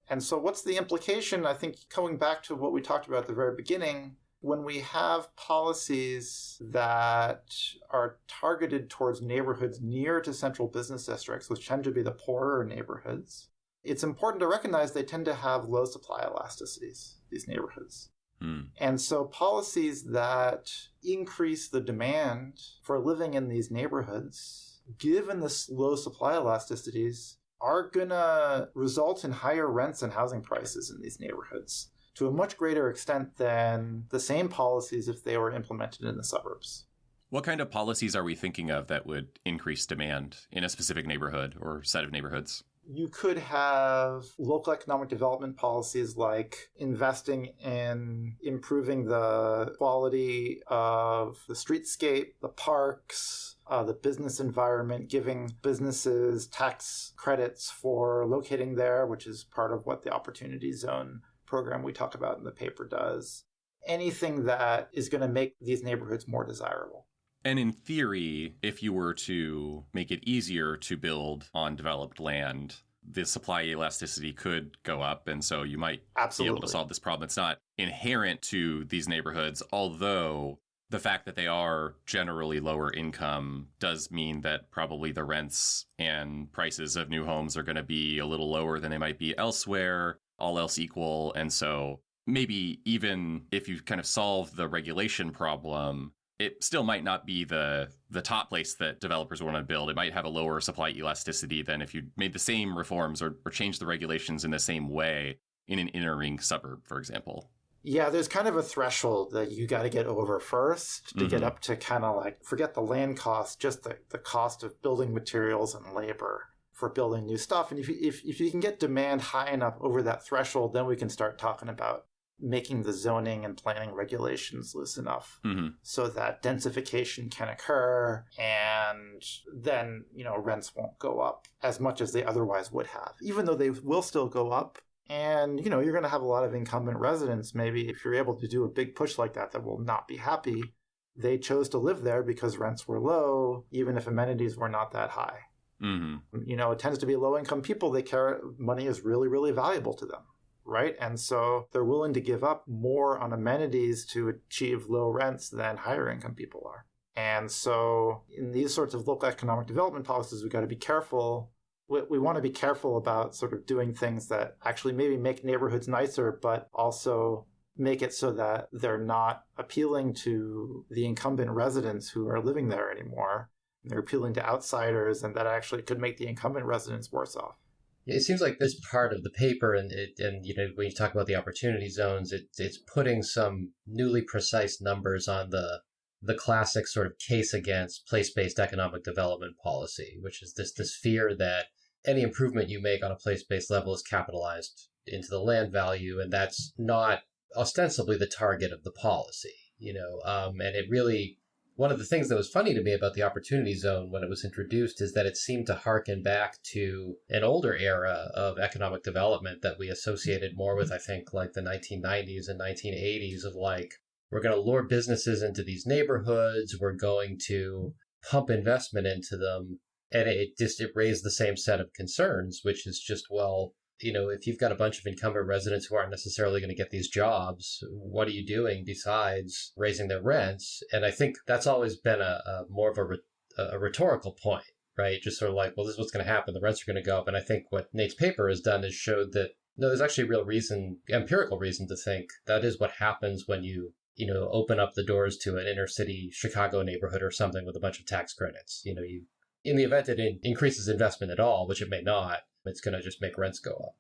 And so what's the implication? I think going back to what we talked about at the very beginning, when we have policies that are targeted towards neighborhoods near to central business districts, which tend to be the poorer neighborhoods, it's important to recognize they tend to have low supply elasticities, these neighborhoods. And so policies that increase the demand for living in these neighborhoods, given the low supply elasticities, are going to result in higher rents and housing prices in these neighborhoods to a much greater extent than the same policies if they were implemented in the suburbs. What kind of policies are we thinking of that would increase demand in a specific neighborhood or set of neighborhoods? You could have local economic development policies like investing in improving the quality of the streetscape, the parks, the business environment, giving businesses tax credits for locating there, which is part of what the Opportunity Zone program we talk about in the paper does. Anything that is going to make these neighborhoods more desirable. And in theory, if you were to make it easier to build on developed land, the supply elasticity could go up. And so you might be able to solve this problem. It's not inherent to these neighborhoods, although the fact that they are generally lower income does mean that probably the rents and prices of new homes are going to be a little lower than they might be elsewhere, all else equal. And so maybe even if you kind of solve the regulation problem, it still might not be the top place that developers want to build. It might have a lower supply elasticity than if you made the same reforms or changed the regulations in the same way in an inner ring suburb, for example. Yeah, there's kind of a threshold that you got to get over first to get up to kind of like, forget the land cost, just the cost of building materials and labor for building new stuff. And if you can get demand high enough over that threshold, then we can start talking about making the zoning and planning regulations loose enough so that densification can occur, and then, rents won't go up as much as they otherwise would have, even though they will still go up. And, you're going to have a lot of incumbent residents, maybe if you're able to do a big push like that will not be happy. They chose to live there because rents were low, even if amenities were not that high. It tends to be low-income people. They care, money is really, really valuable to them. Right? And so they're willing to give up more on amenities to achieve low rents than higher income people are. And so in these sorts of local economic development policies, we've got to be careful. We want to be careful about sort of doing things that actually maybe make neighborhoods nicer, but also make it so that they're not appealing to the incumbent residents who are living there anymore. They're appealing to outsiders, and that actually could make the incumbent residents worse off. It seems like this part of the paper, and when you talk about the opportunity zones, it's putting some newly precise numbers on the classic sort of case against place-based economic development policy, which is this fear that any improvement you make on a place-based level is capitalized into the land value, and that's not ostensibly the target of the policy, and it really. One of the things that was funny to me about the Opportunity Zone when it was introduced is that it seemed to harken back to an older era of economic development that we associated more with, I think, like the 1990s and 1980s of like, we're going to lure businesses into these neighborhoods, we're going to pump investment into them. And it raised the same set of concerns, which is just, well, if you've got a bunch of incumbent residents who aren't necessarily going to get these jobs, what are you doing besides raising their rents? And I think that's always been a more of a rhetorical point, right? Just sort of like, well, this is what's going to happen. The rents are going to go up. And I think what Nate's paper has done is showed that, no, there's actually real reason, empirical reason to think that is what happens when you open up the doors to an inner city Chicago neighborhood or something with a bunch of tax credits. In the event it increases investment at all, which it may not, it's going to just make rents go up.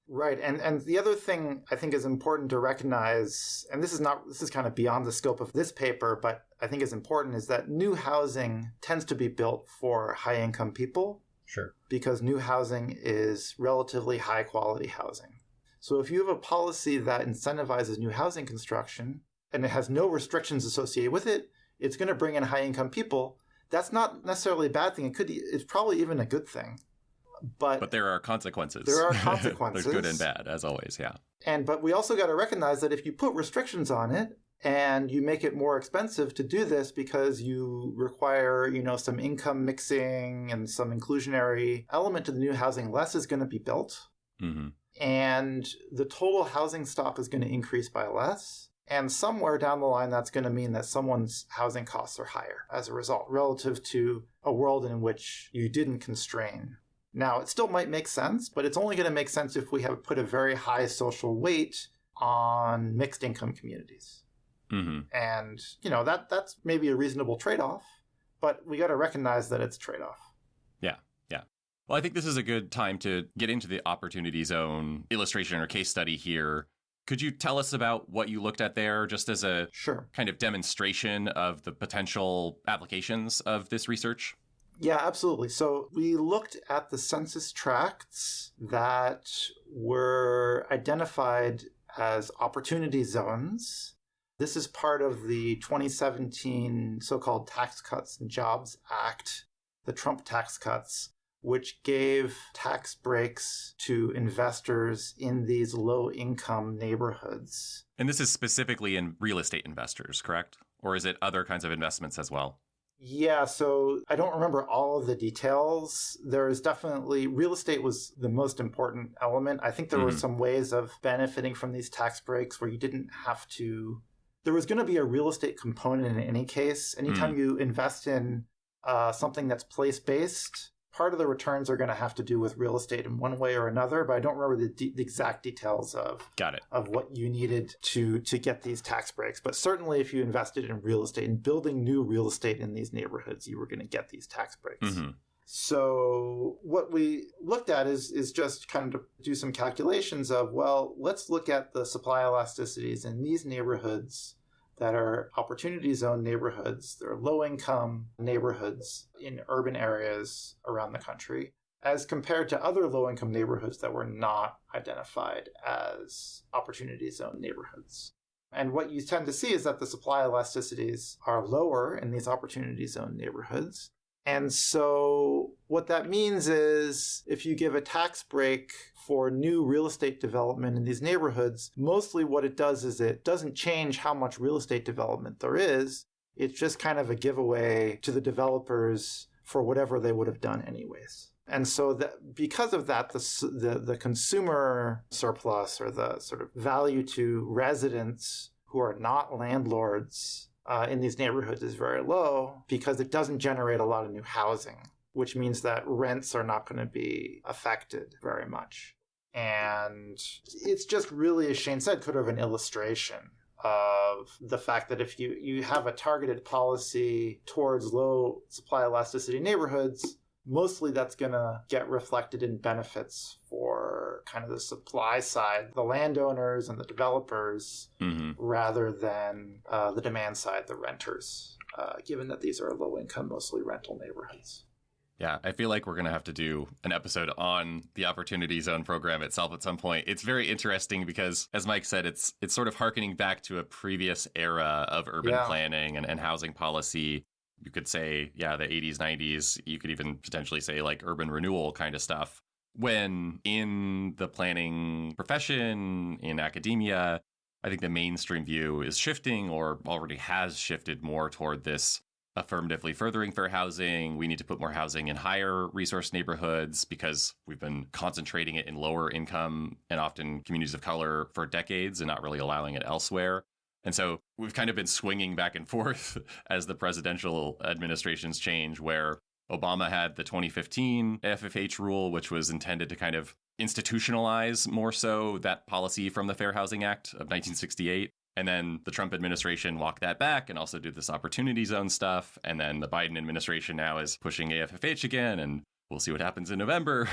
Right. And the other thing I think is important to recognize, and this is kind of beyond the scope of this paper, but I think is important, is that new housing tends to be built for high income people. Sure. Because new housing is relatively high quality housing. So if you have a policy that incentivizes new housing construction and it has no restrictions associated with it, it's going to bring in high income people. That's not necessarily a bad thing. It's probably even a good thing. But there are consequences. There are consequences. There's good and bad, as always, yeah. But we also got to recognize that if you put restrictions on it and you make it more expensive to do this because you require, some income mixing and some inclusionary element to the new housing, less is going to be built. Mm-hmm. And the total housing stock is going to increase by less. And somewhere down the line, that's going to mean that someone's housing costs are higher as a result, relative to a world in which you didn't constrain. Now, it still might make sense, but it's only going to make sense if we have put a very high social weight on mixed income communities. Mm-hmm. And, that's maybe a reasonable trade-off, but we got to recognize that it's a trade-off. Yeah. Well, I think this is a good time to get into the opportunity zone illustration or case study here. Could you tell us about what you looked at there, just as a kind of demonstration of the potential applications of this research? Yeah, absolutely. So we looked at the census tracts that were identified as opportunity zones. This is part of the 2017 so-called Tax Cuts and Jobs Act, the Trump tax cuts, which gave tax breaks to investors in these low-income neighborhoods. And this is specifically in real estate investors, correct? Or is it other kinds of investments as well? Yeah, so I don't remember all of the details. There is definitely, real estate was the most important element. I think there were some ways of benefiting from these tax breaks where you didn't have to, there was going to be a real estate component in any case. Anytime you invest in something that's place-based, part of the returns are going to have to do with real estate in one way or another, but I don't remember the exact details of what you needed to get these tax breaks. But certainly if you invested in real estate and building new real estate in these neighborhoods, you were going to get these tax breaks. Mm-hmm. So what we looked at is just kind of to do some calculations of, well, let's look at the supply elasticities in these neighborhoods that are opportunity zone neighborhoods. They're low-income neighborhoods in urban areas around the country, as compared to other low-income neighborhoods that were not identified as opportunity zone neighborhoods. And what you tend to see is that the supply elasticities are lower in these opportunity zone neighborhoods. And so what that means is if you give a tax break for new real estate development in these neighborhoods, mostly what it does is it doesn't change how much real estate development there is. It's just kind of a giveaway to the developers for whatever they would have done anyways. And so that because of that, the consumer surplus or the sort of value to residents who are not landlords in these neighborhoods is very low because it doesn't generate a lot of new housing, which means that rents are not going to be affected very much. And it's just really, as Shane said, sort of an illustration of the fact that if you have a targeted policy towards low supply elasticity neighborhoods, mostly that's going to get reflected in benefits for kind of the supply side, the landowners and the developers, rather than the demand side, the renters, given that these are low-income, mostly rental neighborhoods. Yeah, I feel like we're going to have to do an episode on the Opportunity Zone program itself at some point. It's very interesting because, as Mike said, it's sort of hearkening back to a previous era of urban planning and housing policy. You could say, the 80s, 90s. You could even potentially say like urban renewal kind of stuff. When in the planning profession, in academia, I think the mainstream view is shifting or already has shifted more toward this affirmatively furthering fair housing. We need to put more housing in higher resource neighborhoods because we've been concentrating it in lower income and often communities of color for decades and not really allowing it elsewhere. And so we've kind of been swinging back and forth as the presidential administrations change, where Obama had the 2015 FFH rule, which was intended to kind of institutionalize more so that policy from the Fair Housing Act of 1968. And then the Trump administration walked that back and also did this opportunity zone stuff. And then the Biden administration now is pushing AFFH again, and we'll see what happens in November.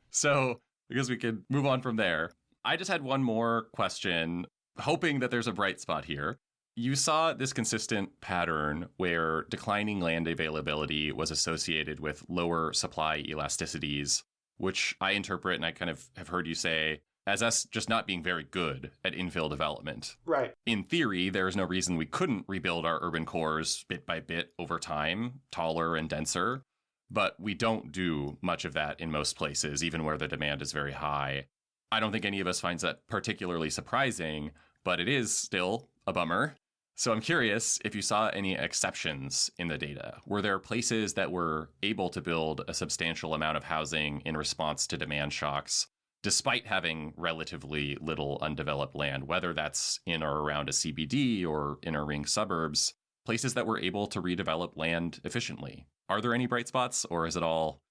So I guess we could move on from there. I just had one more question, hoping that there's a bright spot here. You saw this consistent pattern where declining land availability was associated with lower supply elasticities, which I interpret, and I kind of have heard you say, as us just not being very good at infill development. Right. In theory, there is no reason we couldn't rebuild our urban cores bit by bit over time, taller and denser. But we don't do much of that in most places, even where the demand is very high. I don't think any of us finds that particularly surprising, but it is still a bummer. So I'm curious if you saw any exceptions in the data. Were there places that were able to build a substantial amount of housing in response to demand shocks, despite having relatively little undeveloped land, whether that's in or around a CBD or inner ring suburbs, places that were able to redevelop land efficiently? Are there any bright spots, or is it all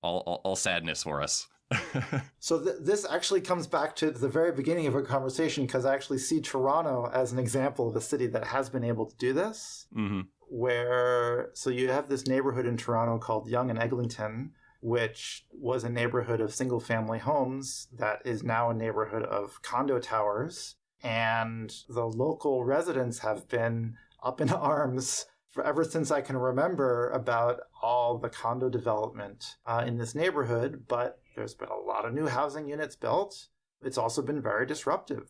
sadness for us? So this actually comes back to the very beginning of our conversation, because I actually see Toronto as an example of a city that has been able to do this. Mm-hmm. So you have this neighborhood in Toronto called Yonge and Eglinton, which was a neighborhood of single-family homes that is now a neighborhood of condo towers. And the local residents have been up in arms ever since I can remember about all the condo development in this neighborhood. But there's been a lot of new housing units built. It's also been very disruptive.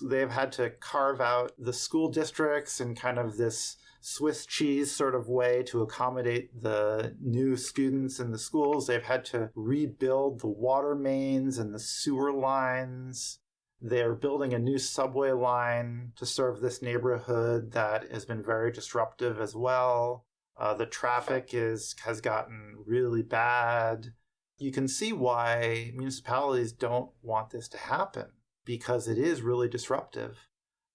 They've had to carve out the school districts in kind of this Swiss cheese sort of way to accommodate the new students in the schools. They've had to rebuild the water mains and the sewer lines. They're building a new subway line to serve this neighborhood that has been very disruptive as well. The traffic has gotten really bad. You can see why municipalities don't want this to happen, because it is really disruptive.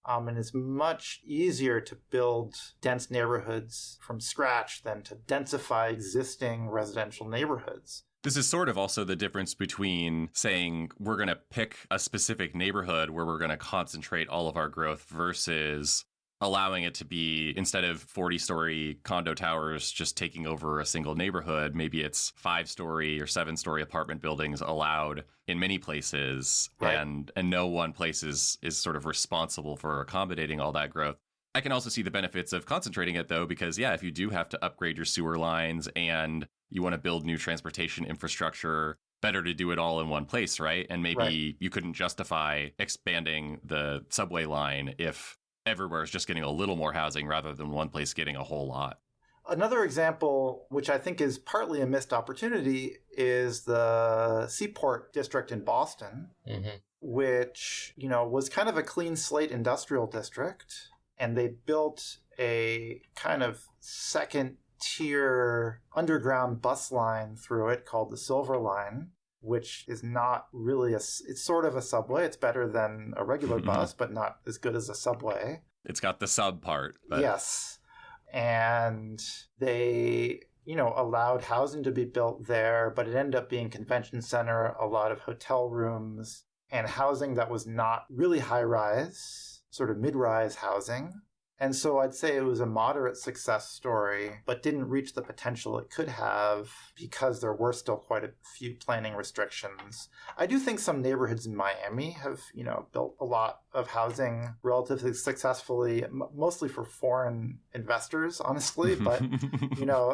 And it's much easier to build dense neighborhoods from scratch than to densify existing residential neighborhoods. This is sort of also the difference between saying we're going to pick a specific neighborhood where we're going to concentrate all of our growth versus allowing it to be, instead of 40-story condo towers just taking over a single neighborhood, maybe it's 5-story or 7-story apartment buildings allowed in many places, right. and no one place is sort of responsible for accommodating all that growth. I can also see the benefits of concentrating it, though, because, yeah, if you do have to upgrade your sewer lines and you want to build new transportation infrastructure, better to do it all in one place, right? And maybe you couldn't justify expanding the subway line if everywhere is just getting a little more housing rather than one place getting a whole lot. Another example, which I think is partly a missed opportunity, is the Seaport District in Boston, which, was kind of a clean slate industrial district. And they built a kind of second-tier underground bus line through it called the Silver Line, which is not really it's sort of a subway. It's better than a regular bus, but not as good as a subway. It's got the sub part. But... Yes. And they, allowed housing to be built there, but it ended up being convention center, a lot of hotel rooms, and housing that was not really high-rise, sort of mid-rise housing. And so I'd say it was a moderate success story, but didn't reach the potential it could have because there were still quite a few planning restrictions. I do think some neighborhoods in Miami have, built a lot of housing relatively successfully, mostly for foreign investors, honestly. But,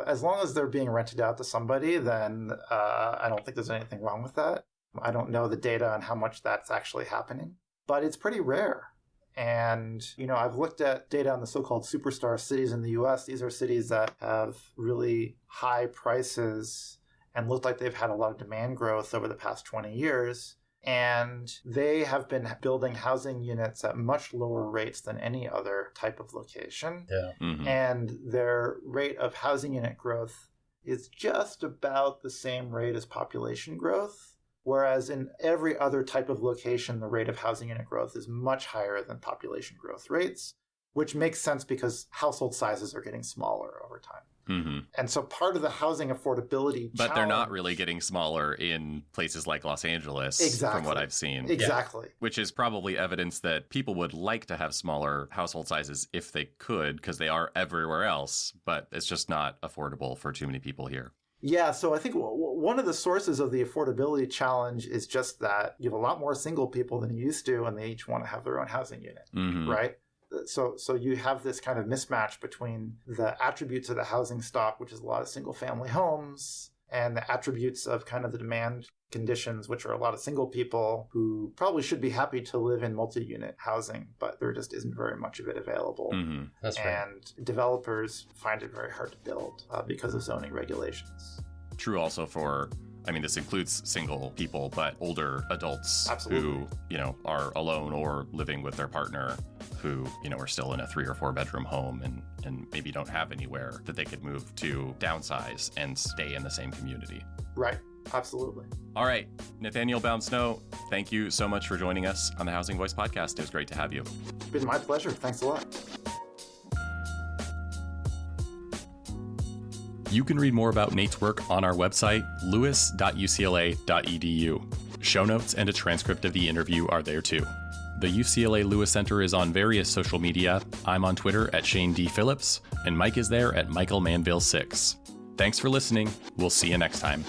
as long as they're being rented out to somebody, then I don't think there's anything wrong with that. I don't know the data on how much that's actually happening, but it's pretty rare. And, I've looked at data on the so-called superstar cities in the U.S. These are cities that have really high prices and look like they've had a lot of demand growth over the past 20 years. And they have been building housing units at much lower rates than any other type of location. Yeah. Mm-hmm. And their rate of housing unit growth is just about the same rate as population growth. Whereas in every other type of location, the rate of housing unit growth is much higher than population growth rates, which makes sense because household sizes are getting smaller over time. Mm-hmm. And so part of the housing affordability But they're not really getting smaller in places like Los Angeles, from what I've seen. Exactly. Yeah. Which is probably evidence that people would like to have smaller household sizes if they could, because they are everywhere else, but it's just not affordable for too many people here. Yeah, so I think one of the sources of the affordability challenge is just that you have a lot more single people than you used to, and they each want to have their own housing unit, right? So you have this kind of mismatch between the attributes of the housing stock, which is a lot of single-family homes, and the attributes of kind of the demand conditions, which are a lot of single people who probably should be happy to live in multi-unit housing, but there just isn't very much of it available. That's right. And developers find it very hard to build because of zoning regulations. true also for, I mean, this includes single people, but older adults Absolutely. who, are alone or living with their partner who, are still in a 3 or 4 bedroom home and maybe don't have anywhere that they could move to downsize and stay in the same community. Right. Absolutely. All right. Nathaniel Baum-Snow, thank you so much for joining us on the Housing Voice podcast. It was great to have you. It's been my pleasure. Thanks a lot. You can read more about Nate's work on our website, lewis.ucla.edu. Show notes and a transcript of the interview are there too. The UCLA Lewis Center is on various social media. I'm on Twitter at Shane D. Phillips, and Mike is there at Michael Manville 6. Thanks for listening. We'll see you next time.